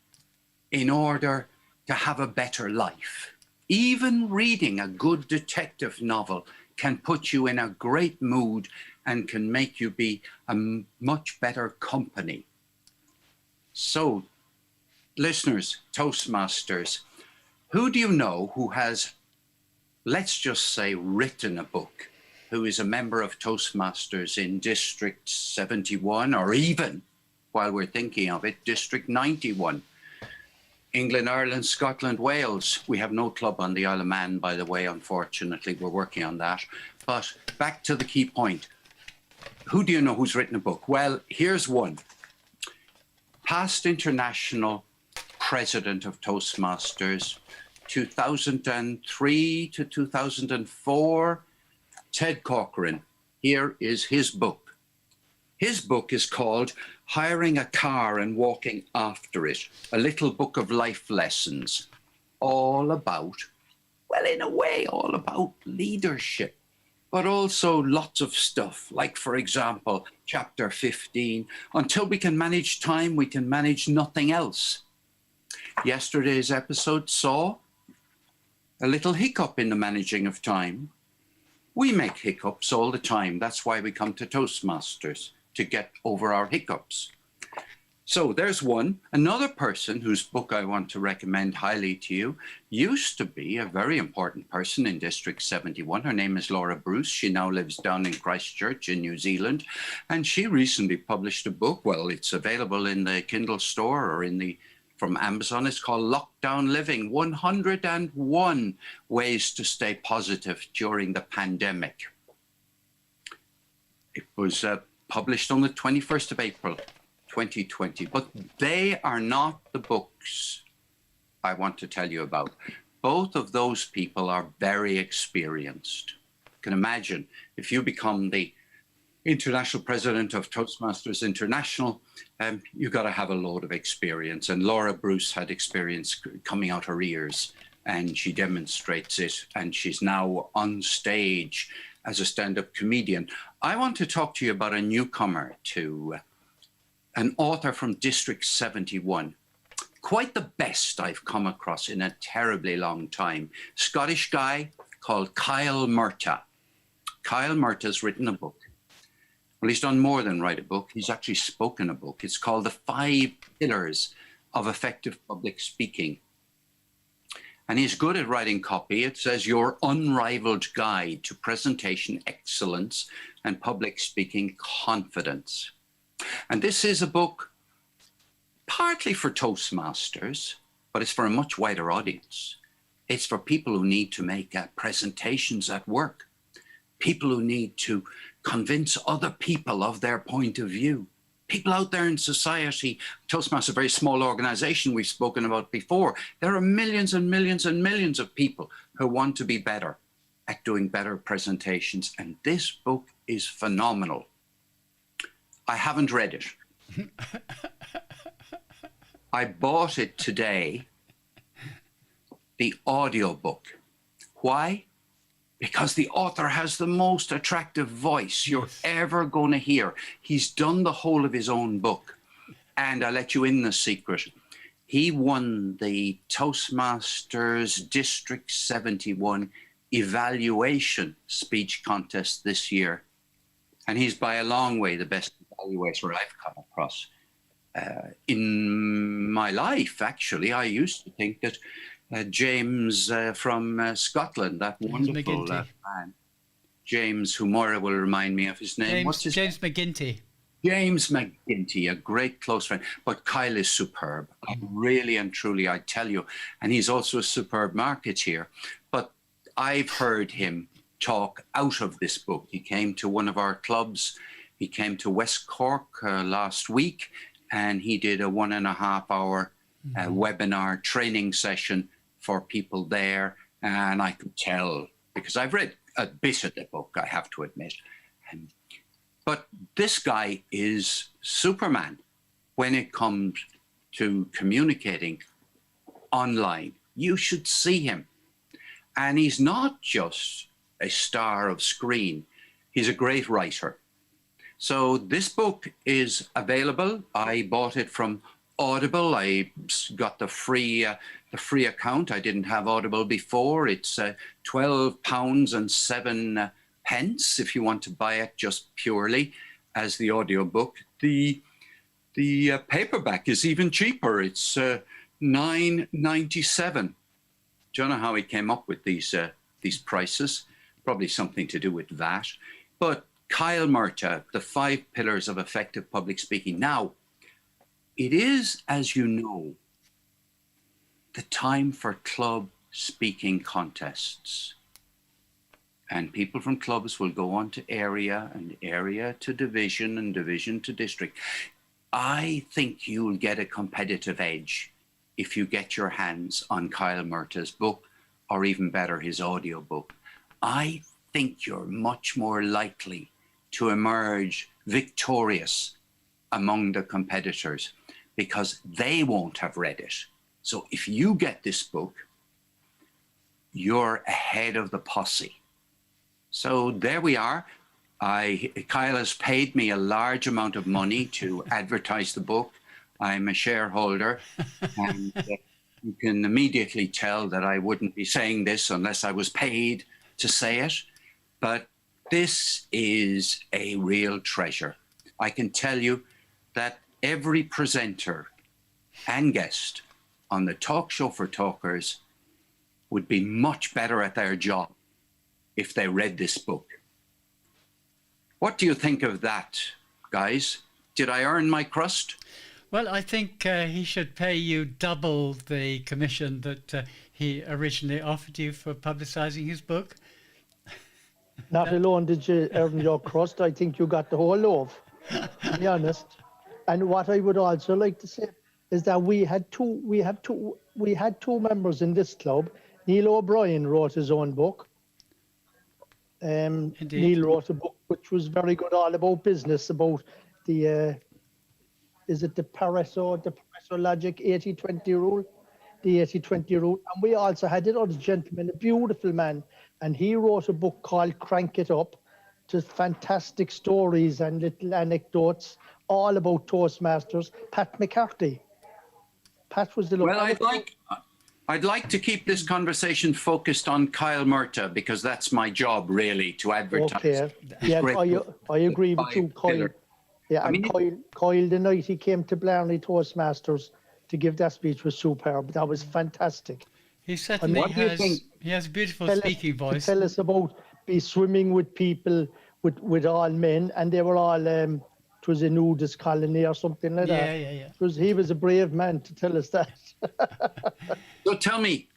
in order to have a better life. Even reading a good detective novel can put you in a great mood and can make you be a much better company. So, listeners, Toastmasters, who do you know who has, let's just say, written a book, who is a member of Toastmasters in District 71, or even, while we're thinking of it, District 91? England, Ireland, Scotland, Wales. We have no club on the Isle of Man, by the way, unfortunately. We're working on that. But back to the key point. Who do you know who's written a book? Well, here's one. Past international president of Toastmasters, 2003 to 2004, Ted Cochran. Here is his book. His book is called Hiring a Car and Walking After It, a little book of life lessons, all about, well, in a way, all about leadership, but also lots of stuff, like, for example, chapter 15, until we can manage time, we can manage nothing else. Yesterday's episode saw a little hiccup in the managing of time. We make hiccups all the time. That's why we come to Toastmasters, to get over our hiccups. So there's one. Another person whose book I want to recommend highly to you used to be a very important person in District 71. Her name is Laura Bruce. She now lives down in Christchurch in New Zealand. And she recently published a book. Well, it's available in the Kindle store or from Amazon. It's called Lockdown Living, 101 Ways to Stay Positive During the Pandemic. It was published on the 21st of April, 2020. But they are not the books I want to tell you about. Both of those people are very experienced. You can imagine if you become the international president of Toastmasters International, you've got to have a load of experience. And Laura Bruce had experience coming out her ears, and she demonstrates it. And she's now on stage as a stand-up comedian. I want to talk to you about a newcomer to an author from District 71. Quite the best I've come across in a terribly long time. Scottish guy called Kyle Murtagh. Kyle Murtagh's written a book. Well, he's done more than write a book. He's actually spoken a book. It's called The 5 Pillars of Effective Public Speaking. And he's good at writing copy. It says your unrivaled guide to presentation excellence and public speaking confidence. And this is a book partly for Toastmasters, but it's for a much wider audience. It's for people who need to make presentations at work, people who need to convince other people of their point of view. People out there in society, Toastmasters is a very small organization we've spoken about before. There are millions and millions and millions of people who want to be better at doing better presentations. And this book is phenomenal. I haven't read it. I bought it today, the audiobook. Why? Because the author has the most attractive voice you're ever going to hear. He's done the whole of his own book. And I'll let you in the secret. He won the Toastmasters District 71 evaluation speech contest this year. And he's by a long way the best evaluator I've come across. In my life, actually, I used to think that James from Scotland, that wonderful man. James, who Moira will remind me of his name. What's his James Mcginty. James Mcginty, a great close friend. But Kyle is superb. Really and truly, I tell you. And he's also a superb marketeer. But I've heard him talk out of this book. He came to one of our clubs He came to West Cork last week, and he did a 1.5-hour webinar training session for people there. And I could tell, because I've read a bit of the book, I have to admit. But this guy is Superman when it comes to communicating online. You should see him. And he's not just a star of screen. He's a great writer. So this book is available. I bought it from Audible. I got the free account. I didn't have Audible before. It's £12 and 7 pence if you want to buy it just purely as the audiobook. The paperback is even cheaper. It's $9.97. Don't know how he came up with these prices. Probably something to do with that. But Kyle Murtagh, The 5 Pillars of Effective Public Speaking. Now, it is, as you know, the time for club speaking contests. And people from clubs will go on to area, and area to division, and division to district. I think you'll get a competitive edge if you get your hands on Kyle Murtagh's book, or even better, his audiobook. I think you're much more likely to emerge victorious among the competitors because they won't have read it. So if you get this book, you're ahead of the posse. So there we are. Kyle has paid me a large amount of money to advertise the book. I'm a shareholder, and you can immediately tell that I wouldn't be saying this unless I was paid to say it. But this is a real treasure. I can tell you that every presenter and guest on the Talk Show for Talkers would be much better at their job if they read this book. What do you think of that, guys? Did I earn my crust? Well, I think he should pay you double the commission that he originally offered you for publicising his book. Not alone did you earn your crust, I think you got the whole loaf, to be honest. And what I would also like to say is that we had two members in this club. Neil O'Brien wrote his own book. Neil wrote a book which was very good, all about business, about the the Pareto logic 80-20 rule, the 80-20 rule. And we also had another gentleman, a beautiful man, and he wrote a book called Crank It Up, just fantastic stories and little anecdotes all about Toastmasters. Pat McCarthy. Pat was the Well, I'd like to keep this conversation focused on Kyle Murtagh because that's my job, really, to advertise. Okay. Yeah, I agree with you, Kyle. Yeah, Kyle, the night he came to Blarney Toastmasters to give that speech was superb. That was fantastic. He certainly has a beautiful speaking voice. Tell us about be swimming with people, with all men, and they were all, it was a nudist colony or something like that. Yeah. He was a brave man to tell us that. So tell me,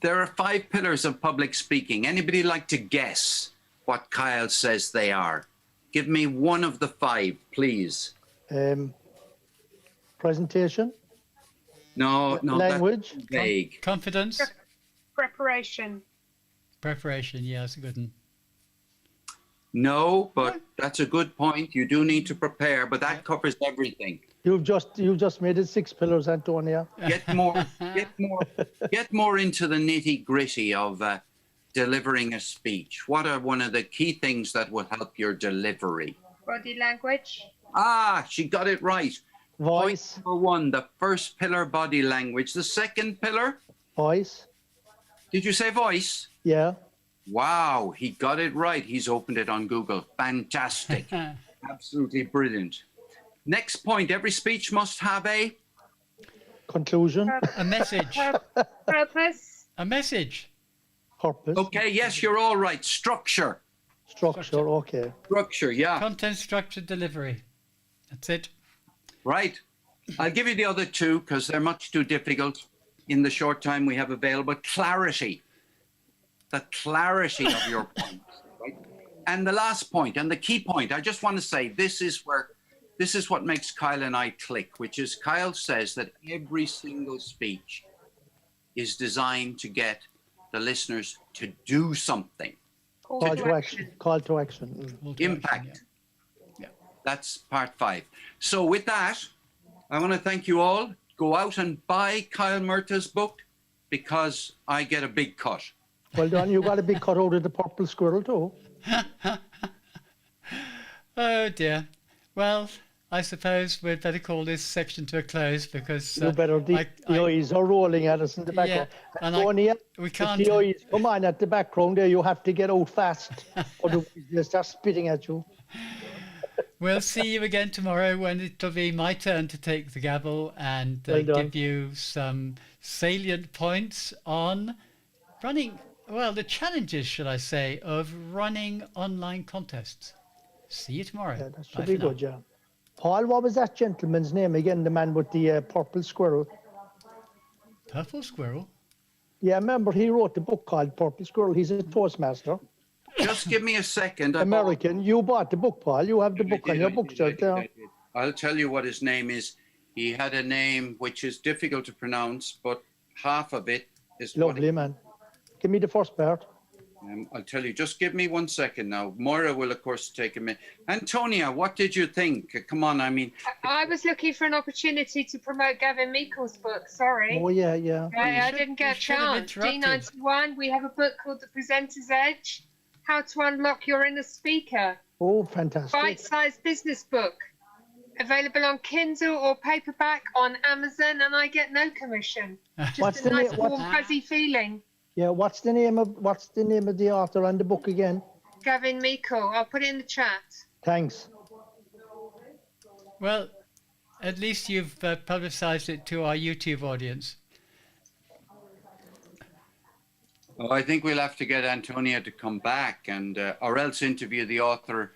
there are 5 pillars of public speaking. Anybody like to guess what Kyle says they are? Give me one of the 5, please. Presentation. No. Language. That's vague. Confidence. Preparation. Preparation. Yeah, that's a good one. No, but that's a good point. You do need to prepare, but that covers everything. You've just made it 6 pillars, Antonia. Get more into the nitty gritty of delivering a speech. What are one of the key things that will help your delivery? Body language. She got it right. Voice. Point number 1, the first pillar, body language. The second pillar? Voice. Did you say voice? Yeah. Wow, he got it right. He's opened it on Google. Fantastic. Absolutely brilliant. Next point, every speech must have a conclusion. A message. Purpose. A message. Purpose. Okay, yes, you're all right. Structure. Okay. Structure, yeah. Content, structure, delivery. That's it. Right. I'll give you the other 2 because they're much too difficult in the short time we have available. Clarity. The clarity of your points, right? And the last point, and the key point, I just want to say this is what makes Kyle and I click, which is Kyle says that every single speech is designed to get the listeners to do something. Call to action. Call to Impact. action, yeah. That's part 5. So with that, I want to thank you all. Go out and buy Kyle Murtaugh's book because I get a big cut. Well done. You got a big cut out of the purple squirrel too. Oh dear. Well, I suppose we'd better call this section to a close because You better. The eyes are rolling at us in the background. Yeah, and Antonia, we can't. if the eyes come on at the background there, you have to get out fast, otherwise they'll start spitting at you. We'll see you again tomorrow when it'll be my turn to take the gavel and Well done. give you some salient points on running, well, the challenges, should I say, of running online contests. See you tomorrow. Yeah, that Bye should be for now. good, yeah. Paul, what was that gentleman's name again, the man with the purple squirrel? Purple squirrel? Yeah, remember he wrote the book called Purple Squirrel. He's a Toastmaster. Just give me a second. American. You bought the book, Paul. You have the book on your bookshelf there. I'll tell you what his name is. He had a name which is difficult to pronounce, but half of it is Lovely, man. Give me the first part. I'll tell you. Just give me 1 second now. Moira will, of course, take a minute. Antonia, what did you think? Come on, I mean. I was looking for an opportunity to promote Gavin Meikle's book. Sorry. Oh, yeah, yeah. I didn't get a you should have chance. interrupted. D91, we have a book called The Presenter's Edge, How to Unlock Your Inner Speaker. Oh, fantastic. Bite-sized business book. Available on Kindle or paperback on Amazon, and I get no commission. Just What's a the nice name- warm, fuzzy feeling. Yeah, what's the name of the author and the book again? Gavin Meikle. I'll put it in the chat. Thanks. Well, at least you've publicized it to our YouTube audience. Oh, I think we'll have to get Antonia to come back and, or else interview the author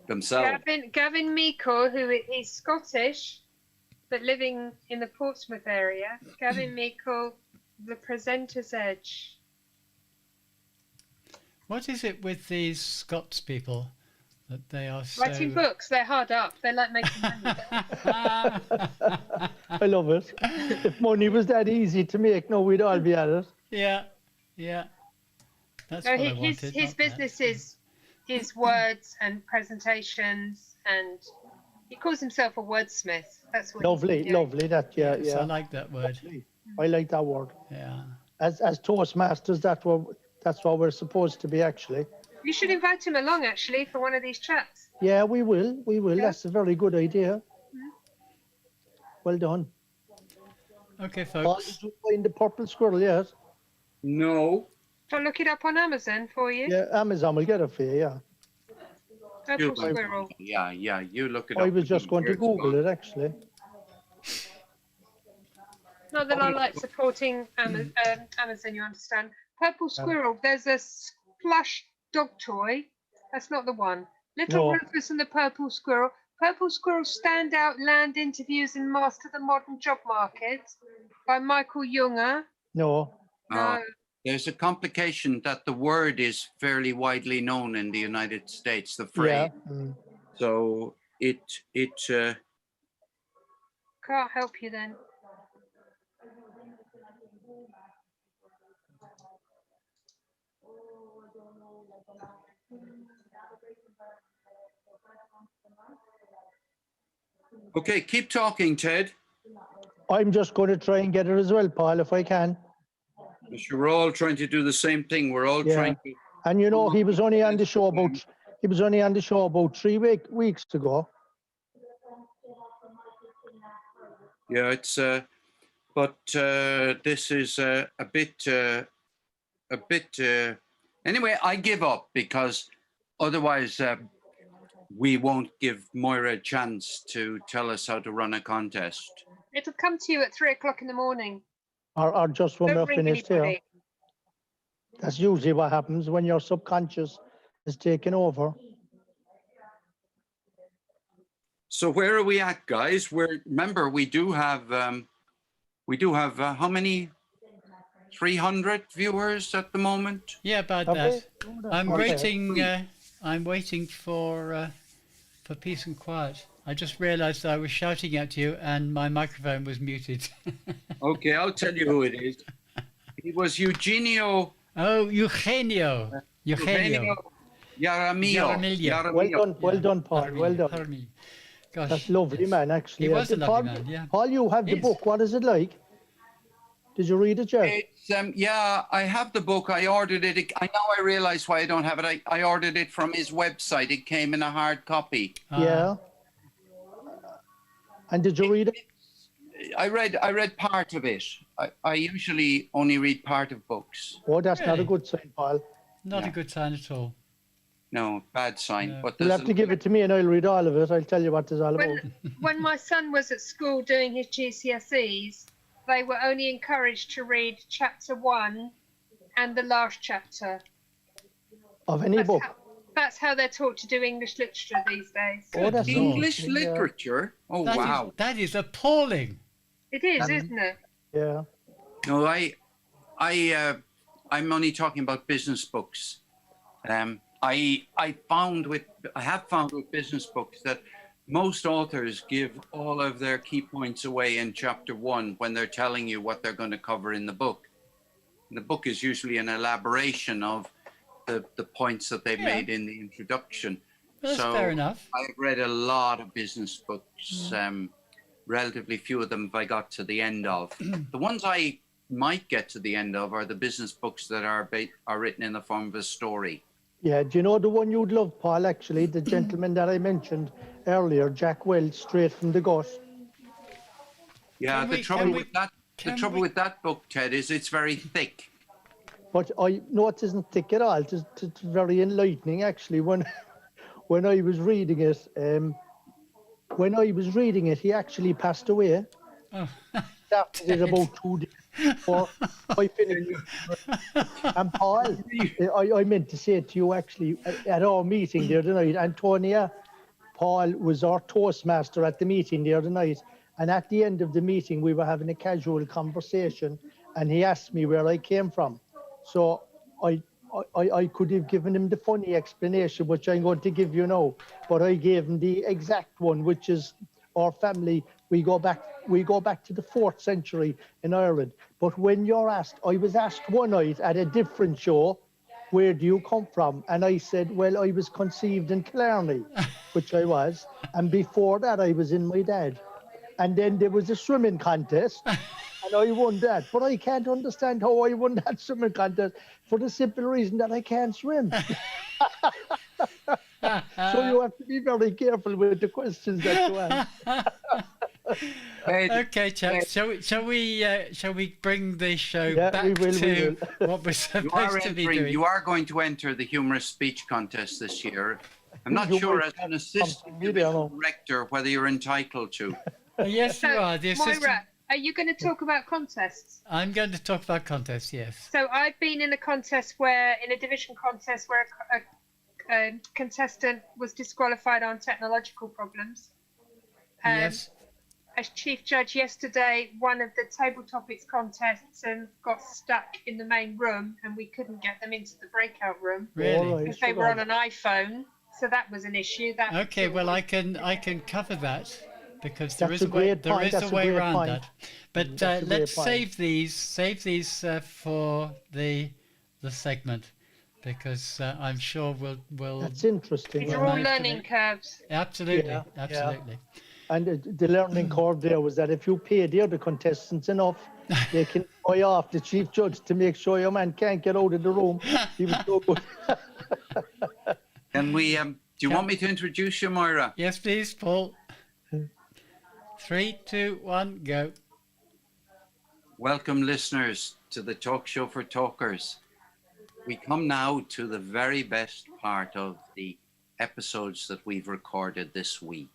themselves. Gavin Meikle, who is Scottish, but living in the Portsmouth area. Gavin Meikle, The Presenter's Edge. What is it with these Scots people that they are so... Writing books, they're hard up. They like making money. I love it. If money was that easy to make, no, we'd all be at it. Yeah, yeah. That's So what I wanted. his not business is words and presentations, and he calls himself a wordsmith. That's what Lovely, he's doing. lovely. That, yeah, that. Yes, I yeah. like that word. I like that word. Yeah. As Toastmasters, that's what we're supposed to be, actually. You should invite him along, actually, for one of these chats. Yeah, we will. We will. Yeah. That's a very good idea. Well done. Okay, Paul, folks. did you find the purple squirrel yet? No. I'll look it up on Amazon for you. Yeah, Amazon will get it for you, yeah. Purple You- squirrel. Yeah, you look it up. I was just going to Google it, actually. Not that I like supporting Amazon, you understand. Purple squirrel. There's a plush dog toy. That's not the one. Little No. Rufus and the Purple Squirrel. Purple Squirrel Standout Land Interviews and Master the Modern Job Market by Michael Junger. No. No. There's a complication that the word is fairly widely known in the United States, the phrase. Yeah. Mm. So it Can't help you then. okay, keep talking, Ted. I'm just going to try and get it as well, Paul, if I can. We're all trying to do the same thing. We're all Yeah. trying to. And you know, he was only on the show about 3 weeks ago. Yeah, it's but this is a bit anyway, I give up because otherwise we won't give Moira a chance to tell us how to run a contest. It'll come to you at 3 o'clock in the morning. Or just when Don't we're ring finished here. anybody. That's usually what happens when your subconscious is taken over. So where are we at, guys? Remember we do have how many? 300 viewers at the moment. Yeah, about Okay. that. I'm Okay. rating I'm waiting for peace and quiet. I just realised I was shouting at you and my microphone was muted. Okay, I'll tell you who it is. It was Eugenio. Oh, Eugenio. Eugenio Jaramillo. Jaramillo. Well done, Paul. Pardon me, Well done. pardon me. Gosh, That's lovely, yes. man, actually. He was a lovely Paul, man, yeah. Paul, you have the Yes. book. What is it like? Did you read it, Jeff? It's, yeah, I have the book. I ordered it. I now I realize why I don't have it. I ordered it from his website. It came in a hard copy. Yeah. And did you read it? I read part of it. I usually only read part of books. Oh, that's not a Really? good sign, Paul. Not a Yeah. good sign at all. No, bad sign. No. But You'll there's have to give it to me and I'll read all of it. I'll tell you what it's all about. When my son was at school doing his GCSEs, they were only encouraged to read chapter 1 and the last chapter. Of any book. That's how they're taught to do English literature these days. Oh, that's English lovely, yeah. literature. Oh wow! That is appalling. It is, isn't it? Yeah. No, I'm only talking about business books. I have found with business books that most authors give all of their key points away in chapter 1 when they're telling you what they're going to cover in the book. And the book is usually an elaboration of the points that they've Yeah. made in the introduction. That's So fair enough. I've read a lot of business books. Relatively few of them have I got to the end of. The ones I might get to the end of are the business books that are written in the form of a story. Yeah, do you know the one you'd love, Paul, actually? The gentleman that I mentioned earlier, Jack Welch, Straight from the Gut. Yeah, Can the we- trouble can with we- that can the trouble we- with that book, Ted, is it's very thick. But I know it isn't thick at all. It's very enlightening, actually. When I was reading it, he actually passed away. Oh. After it about 2 days before I finished. And Paul, I meant to say to you actually at our meeting the other night, Antonia, Paul was our Toastmaster at the meeting the other night. And at the end of the meeting, we were having a casual conversation and he asked me where I came from. So I could have given him the funny explanation, which I'm going to give you now, but I gave him the exact one, which is our family. We go back to the 4th century in Ireland. But when you're asked, I was asked one night at a different show, where do you come from? And I said, well, I was conceived in Killarney, which I was. And before that, I was in my dad. And then there was a swimming contest. And I won that, but I can't understand how I won that swimming contest for the simple reason that I can't swim. So you have to be very careful with the questions that you ask. Okay, chaps. Shall we bring the show Yeah, back we will. to what we're supposed to be doing? You are going to enter the humorous speech contest this year. I'm not You sure might as an have assistant something, maybe, I don't know. director whether you're entitled to. Yes, you So, are. The assistant. Moira, are you going to talk about contests? I'm going to talk about contests. Yes. So I've been in a contest in a division contest where a contestant was disqualified on technological problems. Yes. As chief judge yesterday, one of the table topics contests got stuck in the main room and we couldn't get them into the breakout room Really. All right, because they so were on bad. an iPhone. So that was an issue. Okay. Well, I can cover that because there That's is a a way great point, there is that's a a way great around point. that. But That's a great let's point. save these for the segment because I'm sure we'll That's interesting. These yeah. are all Right, learning curves. absolutely Yeah, yeah. absolutely. And the learning curve there was that if you pay the other contestants enough, they can buy off the chief judge to make sure your man can't get out of the room. He was so good. Can we? Do you want me to introduce you, Moira? Yes, please, Paul. 3, 2, 1, go. Welcome, listeners, to the Talk Show for Talkers. We come now to the very best part of the episodes that we've recorded this week.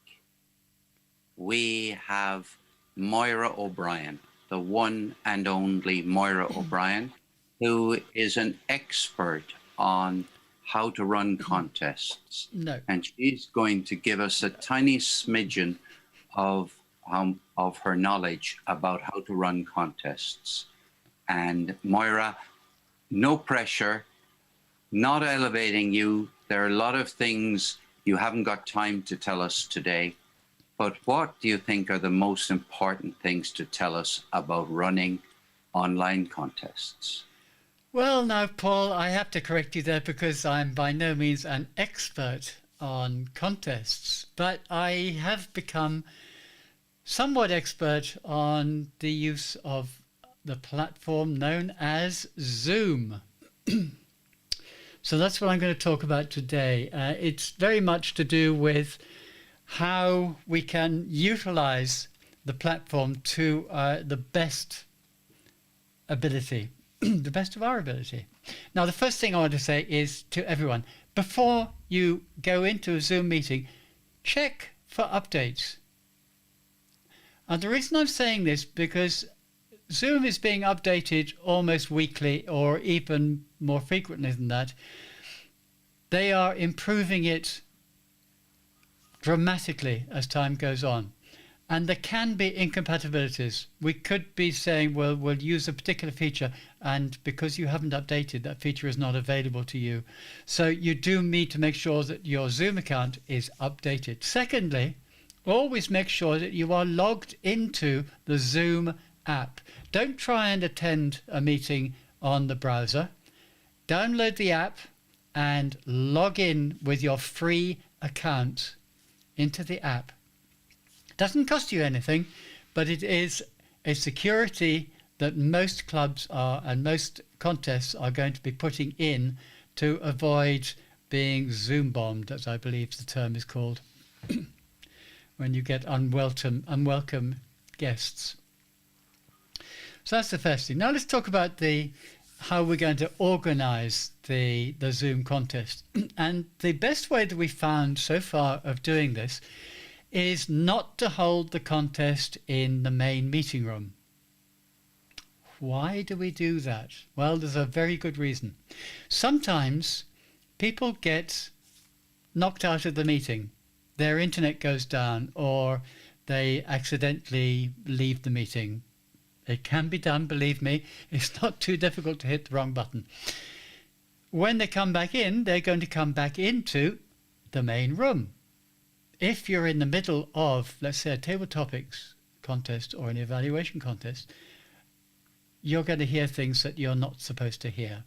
We have Moira O'Brien, the one and only Moira O'Brien, who is an expert on how to run contests. No. And she's going to give us a tiny smidgen of her knowledge about how to run contests. And Moira, no pressure. not elevating you. There are a lot of things you haven't got time to tell us today. But what do you think are the most important things to tell us about running online contests? Well, now, Paul, I have to correct you there because I'm by no means an expert on contests, but I have become somewhat expert on the use of the platform known as Zoom. So that's what I'm going to talk about today. It's very much to do with how we can utilize the platform to the best ability, the best of our ability. Now, the first thing I want to say is to everyone, before you go into a Zoom meeting, check for updates. And the reason I'm saying this, because Zoom is being updated almost weekly or even more frequently than that. They are improving it dramatically as time goes on. And there can be incompatibilities. We could be saying, well, we'll use a particular feature, and because you haven't updated, that feature is not available to you. So you do need to make sure that your Zoom account is updated. Secondly, always make sure that you are logged into the Zoom app. Don't try and attend a meeting on the browser. Download the app and log in with your free account into the app. Doesn't cost you anything, but it is a security that most clubs are and most contests are going to be putting in to avoid being Zoom bombed, as I believe the term is called, when you get unwelcome guests. So that's the first thing. Now let's talk about how we're going to organize the Zoom contest. And the best way that we found so far of doing this is not to hold the contest in the main meeting room. Why do we do that? Well, there's a very good reason. Sometimes people get knocked out of the meeting. Their internet goes down or they accidentally leave the meeting. It can be done, believe me. It's not too difficult to hit the wrong button. When they come back in, they're going to come back into the main room. If you're in the middle of, let's say, a table topics contest or an evaluation contest, you're going to hear things that you're not supposed to hear.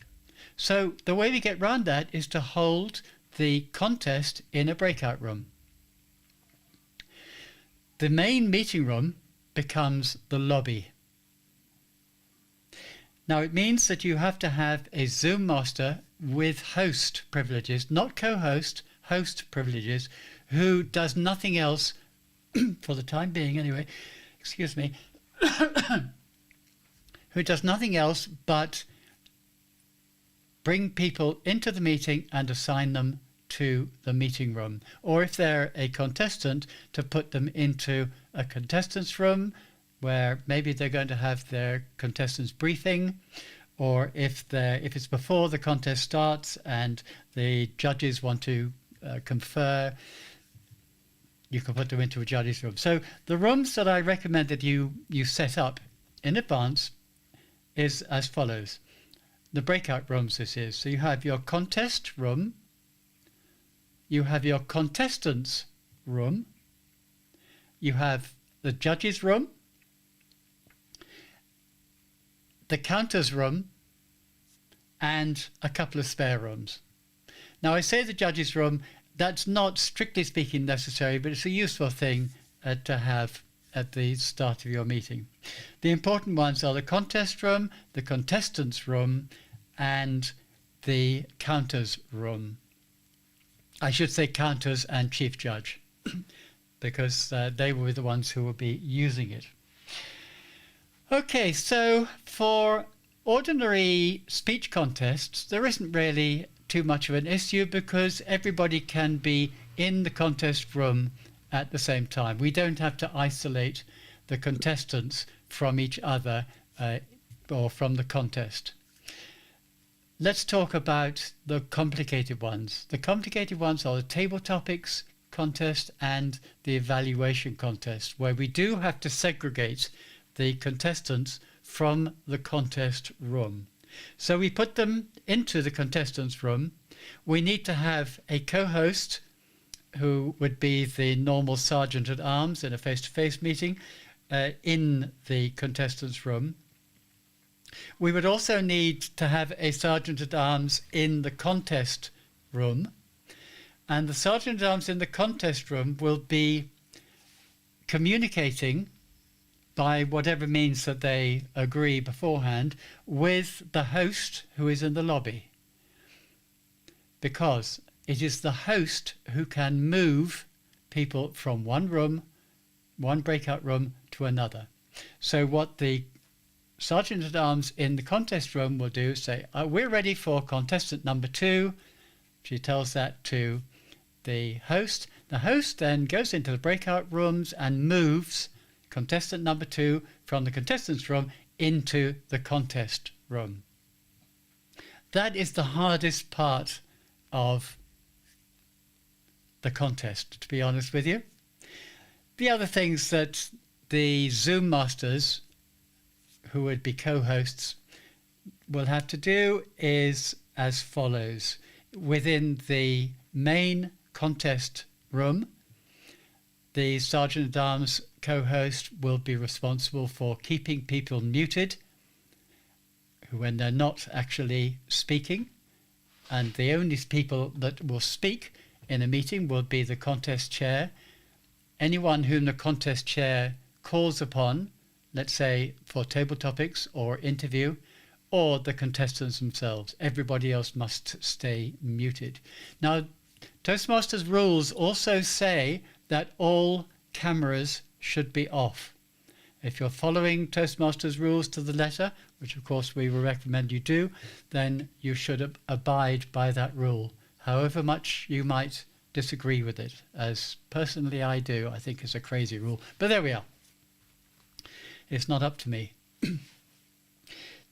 So the way we get around that is to hold the contest in a breakout room. The main meeting room becomes the lobby. Now, it means that you have to have a Zoom master with host privileges, not co-host, host privileges, who does nothing else, for the time being anyway, excuse me, who does nothing else but bring people into the meeting and assign them to the meeting room. Or if they're a contestant, to put them into a contestants room where maybe they're going to have their contestants briefing, or if it's before the contest starts and the judges want to confer, you can put them into a judges room. So the rooms that I recommend that you set up in advance is as follows. The breakout rooms this is. So you have your contest room, you have your contestants room, you have the judges room, the counters room, and a couple of spare rooms. Now, I say the judges room, that's not strictly speaking necessary, but it's a useful thing to have at the start of your meeting. The important ones are the contest room, the contestants room, and the counters room. I should say counters and chief judge, because they were the ones who will be using it. Okay, so for ordinary speech contests, there isn't really too much of an issue because everybody can be in the contest room at the same time. We don't have to isolate the contestants from each other or from the contest. Let's talk about the complicated ones. The complicated ones are the table topics contest and the evaluation contest, where we do have to segregate the contestants from the contest room. So we put them into the contestants' room. We need to have a co-host who would be the normal sergeant at arms in a face-to-face meeting in the contestants' room. We would also need to have a sergeant at arms in the contest room. And the sergeant at arms in the contest room will be communicating by whatever means that they agree beforehand with the host who is in the lobby. Because it is the host who can move people from one room, one breakout room, to another. So what the sergeant at arms in the contest room will do is say, we're ready for contestant number 2. She tells that to the host. The host then goes into the breakout rooms and moves contestant number 2 from the contestants room into the contest room. That is the hardest part of the contest, to be honest with you. The other things that the Zoom masters, who would be co-hosts, will have to do is as follows. Within the main contest room, the Sergeant at Arms co-host will be responsible for keeping people muted when they're not actually speaking, and the only people that will speak in a meeting will be the contest chair. Anyone whom the contest chair calls upon, let's say for table topics or interview, or the contestants themselves. Everybody else must stay muted. Now, Toastmasters rules also say that all cameras should be off. If you're following Toastmasters rules to the letter, which of course we will recommend you do, then you should abide by that rule, however much you might disagree with it, as personally I do. I think it's a crazy rule, but there we are. It's not up to me.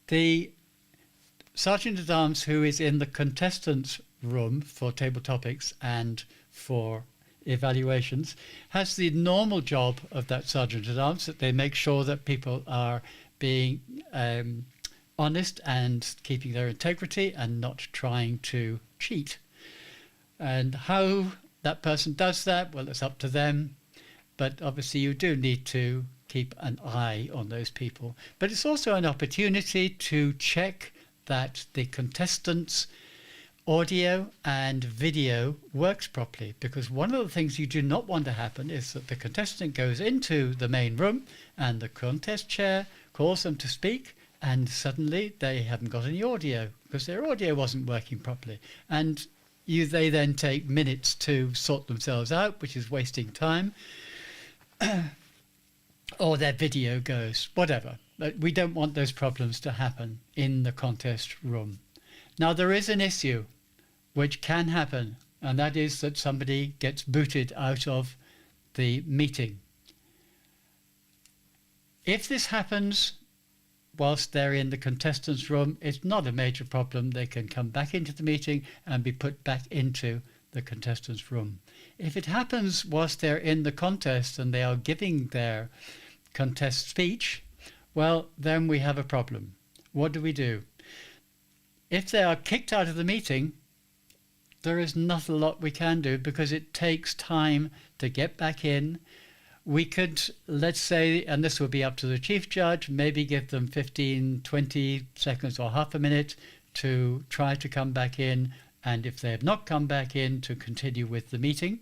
The Sergeant at Arms who is in the contestants room for table topics and for evaluations has the normal job of that Sergeant at Arms, that they make sure that people are being honest and keeping their integrity and not trying to cheat. And how that person does that, well, it's up to them. But obviously you do need to keep an eye on those people. But it's also an opportunity to check that the contestants' audio and video works properly, because one of the things you do not want to happen is that the contestant goes into the main room and the contest chair calls them to speak, and suddenly they haven't got any audio because their audio wasn't working properly, and they then take minutes to sort themselves out, which is wasting time. Or their video goes, whatever. But we don't want those problems to happen in the contest room. Now, there is an issue which can happen, and that is that somebody gets booted out of the meeting. If this happens whilst they're in the contestants' room, it's not a major problem. They can come back into the meeting and be put back into the contestants' room. If it happens whilst they're in the contest and they are giving their contest speech, well, then we have a problem. What do we do? If they are kicked out of the meeting, there is not a lot we can do because it takes time to get back in. We could, let's say, and this will be up to the chief judge, maybe give them 15, 20 seconds or half a minute to try to come back in, and if they have not come back in, to continue with the meeting.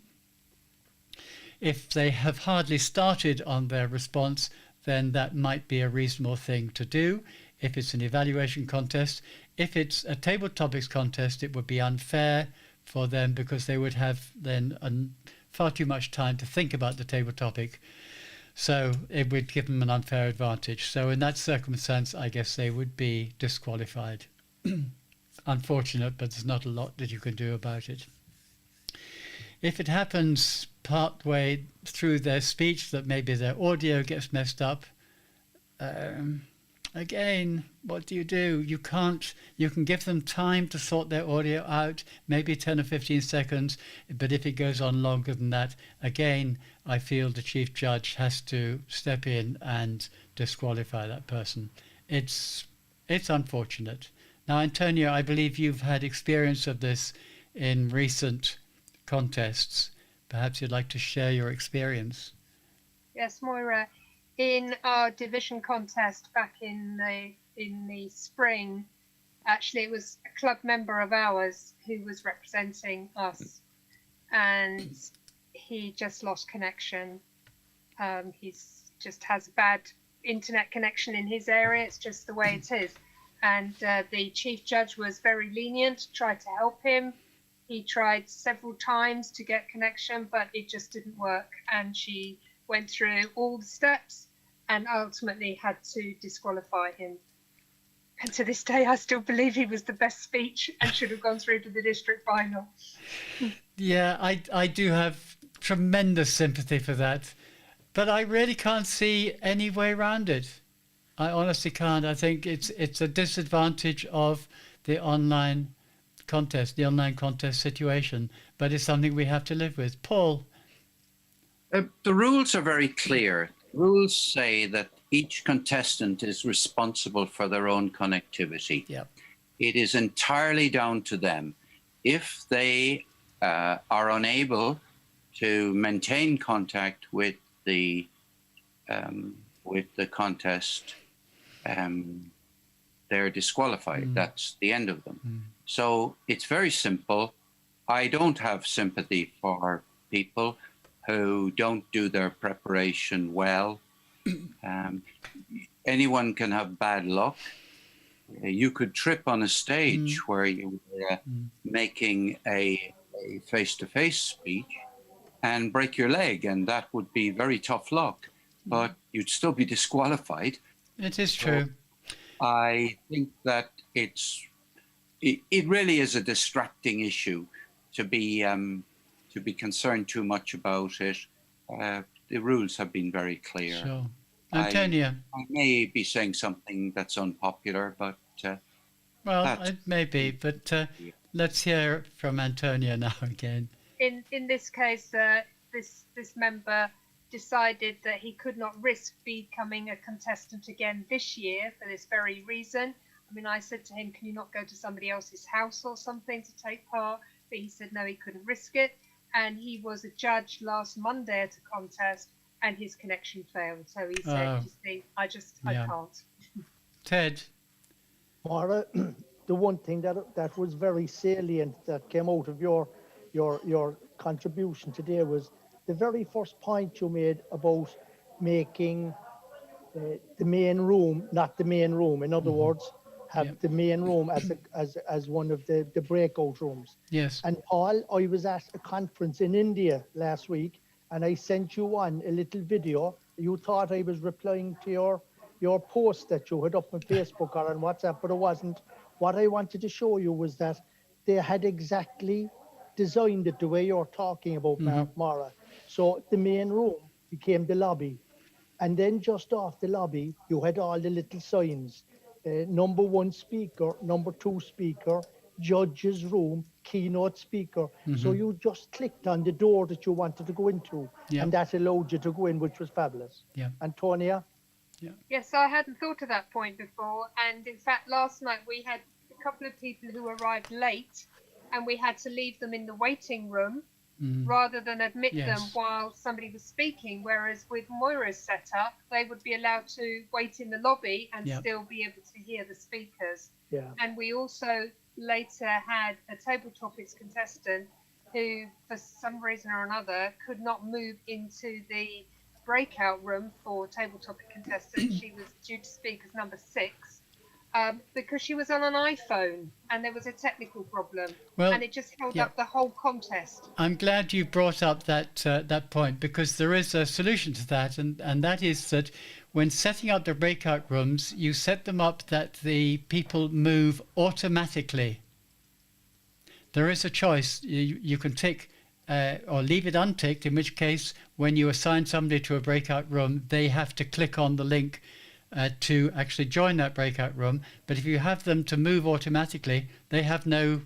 If they have hardly started on their response, then that might be a reasonable thing to do. If it's an evaluation contest, if it's a table topics contest, it would be unfair for them because they would have then far too much time to think about the table topic. So it would give them an unfair advantage. So in that circumstance, I guess they would be disqualified. Unfortunate, but there's not a lot that you can do about it. If it happens part way through their speech that maybe their audio gets messed up, again, what do? You can give them time to sort their audio out, maybe 10 or 15 seconds, but if it goes on longer than that, again, I feel the chief judge has to step in and disqualify that person. It's unfortunate, Now, Antonia, I believe you've had experience of this in recent contests. Perhaps you'd like to share your experience. Yes, Moira. In our division contest back in the spring, actually it was a club member of ours who was representing us, and he just lost connection. He's just has a bad internet connection in his area. It's just the way it is. And the chief judge was very lenient, tried to help him. He tried several times to get connection, but it just didn't work. And she went through all the steps and ultimately had to disqualify him. And to this day, I still believe he was the best speech and should have gone through to the district final. Yeah, I do have tremendous sympathy for that, but I really can't see any way around it. I honestly can't. I think it's a disadvantage of the online contest situation, but it's something we have to live with. Paul? The rules are very clear. Rules say that each contestant is responsible for their own connectivity. Yep. It is entirely down to them. If they are unable to maintain contact with the contest, they're disqualified. That's the end of them. So it's very simple. I don't have sympathy for people who don't do their preparation well. Anyone can have bad luck. You could trip on a stage where you were making a face-to-face speech and break your leg, and that would be very tough luck, but you'd still be disqualified. It is true. So I think that it really is a distracting issue to be concerned too much about it. The rules have been very clear. Sure. Antonia? I may be saying something that's unpopular, but well, it may be, but let's hear from Antonia now again. In this case, this member decided that he could not risk becoming a contestant again this year for this very reason. I mean, I said to him, can you not go to somebody else's house or something to take part? But he said no, he couldn't risk it. And he was a judge last Monday at a contest, and his connection failed. So he said, you see, I can't. Ted? Maura, the one thing that was very salient that came out of your contribution today was the very first point you made about making the main room not the main room. In other words, have the main room as one of the breakout rooms. Yes. And Paul, I was at a conference in India last week, and I sent you a little video. You thought I was replying to your post that you had up on Facebook or on WhatsApp, but it wasn't. What I wanted to show you was that they had exactly designed it the way you're talking about, Maura. So the main room became the lobby. And then just off the lobby, you had all the little signs. Number 1 speaker, number 2 speaker, judge's room, keynote speaker. So you just clicked on the door that you wanted to go into, and that allowed you to go in, which was fabulous. Yeah. Antonia? Yes, I hadn't thought of that point before. And in fact, last night we had a couple of people who arrived late, and we had to leave them in the waiting room rather than admit them while somebody was speaking. Whereas with Moira's setup, they would be allowed to wait in the lobby and still be able to hear the speakers. Yeah. And we also later had a table topics contestant who, for some reason or another, could not move into the breakout room for table topic contestants. She was due to speak as number 6 because she was on an iPhone and there was a technical problem, and it just held up the whole contest. I'm glad you brought up that point, because there is a solution to that, and that is that when setting up the breakout rooms, you set them up that the people move automatically. There is a choice. You can tick or leave it unticked, in which case when you assign somebody to a breakout room, they have to click on the link to actually join that breakout room. But if you have them to move automatically, they have no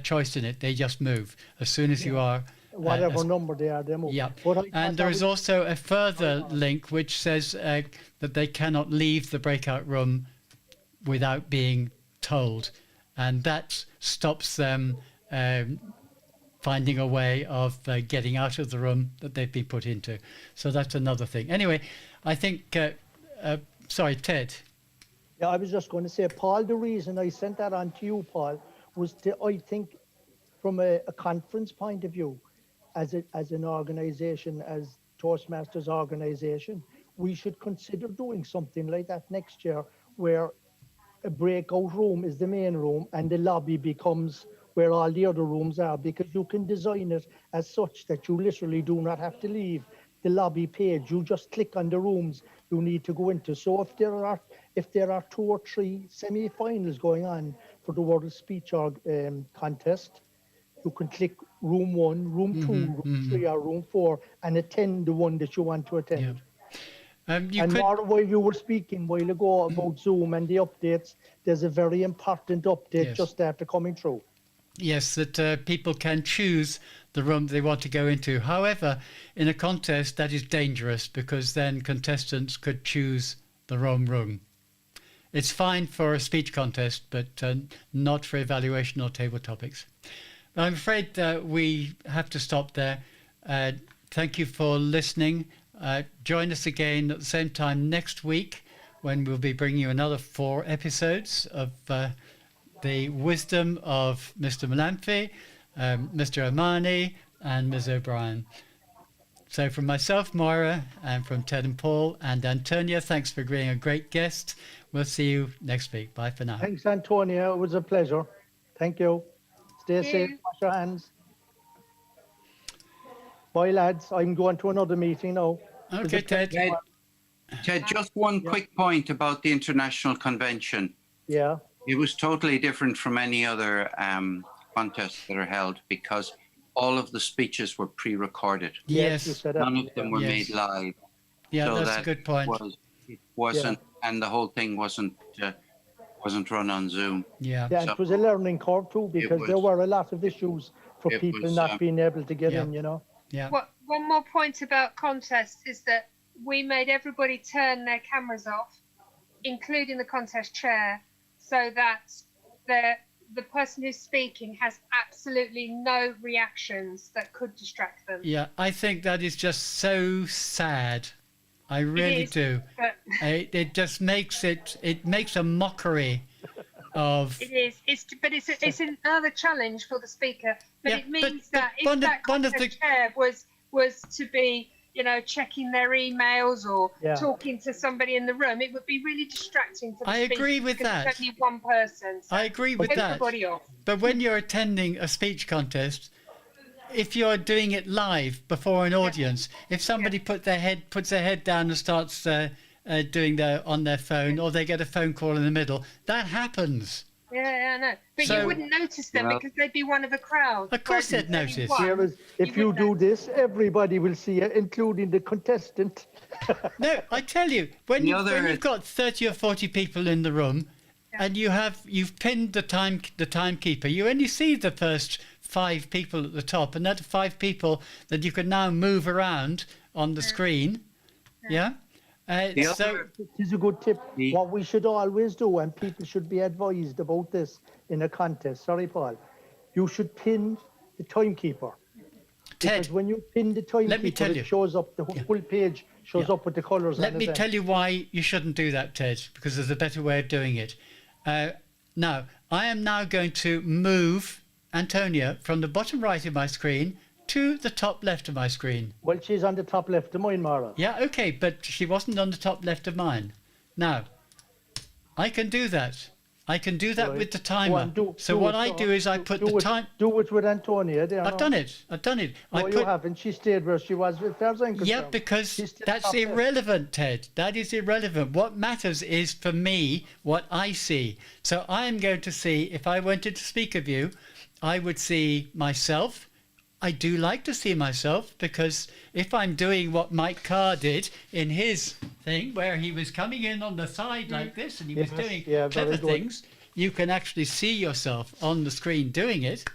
choice in it. They just move as soon as you are. Whatever number they are, they move. Yeah. And there is also a further link which says that they cannot leave the breakout room without being told. And that stops them finding a way of getting out of the room that they've been put into. So that's another thing. Anyway, I think, sorry, Ted. Yeah, I was just going to say, Paul, the reason I sent that on to you, Paul, was I think from a conference point of view, as an organization, as Toastmasters organization, we should consider doing something like that next year, where a breakout room is the main room and the lobby becomes where all the other rooms are, because you can design it as such that you literally do not have to leave the lobby page. You just click on the rooms you need to go into. So if there are 2 or 3 semi-finals going on for the World Speech contest, you can click room 1, room 2, room 3, or room 4 and attend the one that you want to attend. Yeah. While you were speaking a while ago about Zoom and the updates, there's a very important update just after coming through. Yes, that people can choose the room they want to go into. However, in a contest, that is dangerous, because then contestants could choose the wrong room. It's fine for a speech contest, but not for evaluation or table topics. I'm afraid we have to stop there. Thank you for listening. Join us again at the same time next week, when we'll be bringing you another 4 episodes of the wisdom of Mr. Malamphy, Mr. Omani, and Ms. O'Brien. So from myself, Moira, and from Ted and Paul and Antonia, thanks for being a great guest. We'll see you next week. Bye for now. Thanks, Antonia. It was a pleasure. Thank you. Stay safe. Wash your hands. Bye, lads. I'm going to another meeting now. Okay, Ted. Ted, just one quick point about the International Convention. Yeah. It was totally different from any other contests that are held, because all of the speeches were pre-recorded. Yes. You said None of them were made live. Yeah, so that's a good point. It wasn't, and the whole thing wasn't run on Zoom. Yeah. Yeah, So it was a learning curve too, because there were a lot of issues for people not being able to get in, you know. Yeah. One more point about contests is that we made everybody turn their cameras off, including the contest chair, so that the person who's speaking has absolutely no reactions that could distract them. Yeah, I think that is just so sad. I really do. But It just makes it makes a mockery of. it is. It's another challenge for the speaker. But Yeah, it means but that one if of- that one of contest chair was to be, checking their emails or talking to somebody in the room, it would be really distracting for the I speaker, agree with because that. It's only one person. So I agree with that. everybody off. But when you're attending a speech contest, if you're doing it live before an audience, if somebody puts their head down and starts doing on their phone, or they get a phone call in the middle, that happens. Yeah, I know. But So- you wouldn't notice them because they'd be one of a crowd. Of course Whereas they'd notice. one, Whereas if you do this, everybody will see it, including the contestant. No, I tell you, when you've got 30 or 40 people in the room, and you've pinned the timekeeper, you only see the first 5 people at the top, and that's 5 people that you can now move around on the screen. Yeah. So It is a good tip. What we should always do, and people should be advised about this in a contest. Sorry, Paul. You should pin the timekeeper. Ted, Because when you pin the timekeeper, it shows up, the full page shows up with the colours. let me tell you why you shouldn't do that, Ted, because there's a better way of doing it. Now, I am now going to move Antonia from the bottom right of my screen to the top left of my screen. Well, she's on the top left of mine, Mara. Yeah, okay, but she wasn't on the top left of mine. Now, I can do that. I can do that with the timer. What I do is I put the time. Do it with Antonia. I've done it. No, you haven't. She stayed where she was. As far as I'm concerned. Yeah, because that's irrelevant, Ted. That is irrelevant. What matters is, for me, what I see. So I am going to see, if I wanted to speak of you, I would see myself. I do like to see myself, because if I'm doing what Mike Carr did in his thing, where he was coming in on the side like this and he was doing clever things, you can actually see yourself on the screen doing it.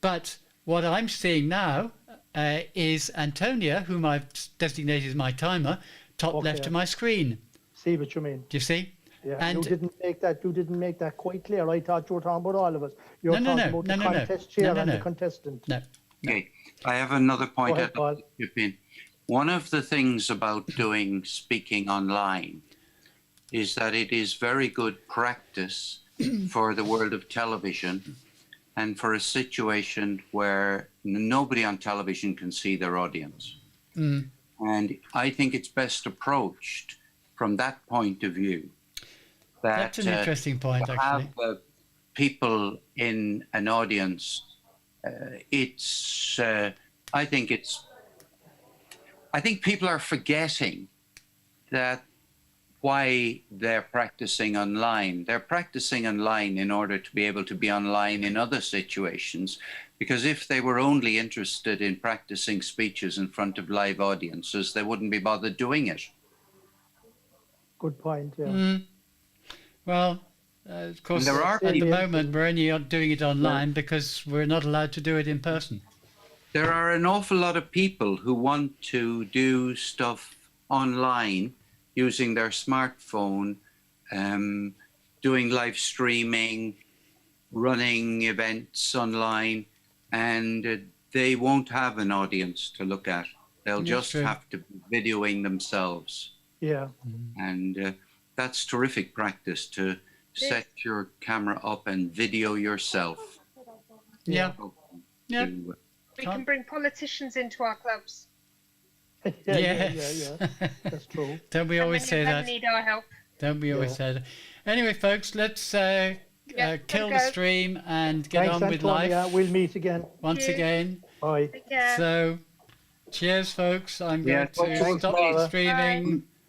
But what I'm seeing now is Antonia, whom I've designated as my timer, top left of my screen. See what you mean. Do you see? Yeah, And- you didn't make that. You didn't make that quite clear. I thought you were talking about all of us. You're No, talking about the contest chair and the contestant. No. Okay, I have another point Go ahead, I'd like to chip in. One of the things about doing speaking online is that it is very good practice for the world of television and for a situation where nobody on television can see their audience. Mm. And I think it's best approached from that point of view. That's an interesting point, actually. Have people in an audience, I think people are forgetting that why they're practicing online. They're practicing online in order to be able to be online in other situations, because if they were only interested in practicing speeches in front of live audiences, they wouldn't be bothered doing it. Good point. Yeah. Mm. Well, of course, There are at the people- moment we're only doing it online because we're not allowed to do it in person. There are an awful lot of people who want to do stuff online using their smartphone, doing live streaming, running events online, and they won't have an audience to look at. They'll That's just true. have to be videoing themselves. Yeah. And that's terrific practice to set your camera up and video yourself. Yeah. Yeah. To, We can bring politicians into our clubs. Yeah. That's true. Don't we always say and that? they need our help. Don't we always say that? Anyway, folks, let's kill gotta the go. stream and get Thanks, on with Antonia. life We'll meet again. once Cheers. again. Bye. Take care. So, cheers, folks. I'm going Yeah, to thanks, stop Laura. streaming.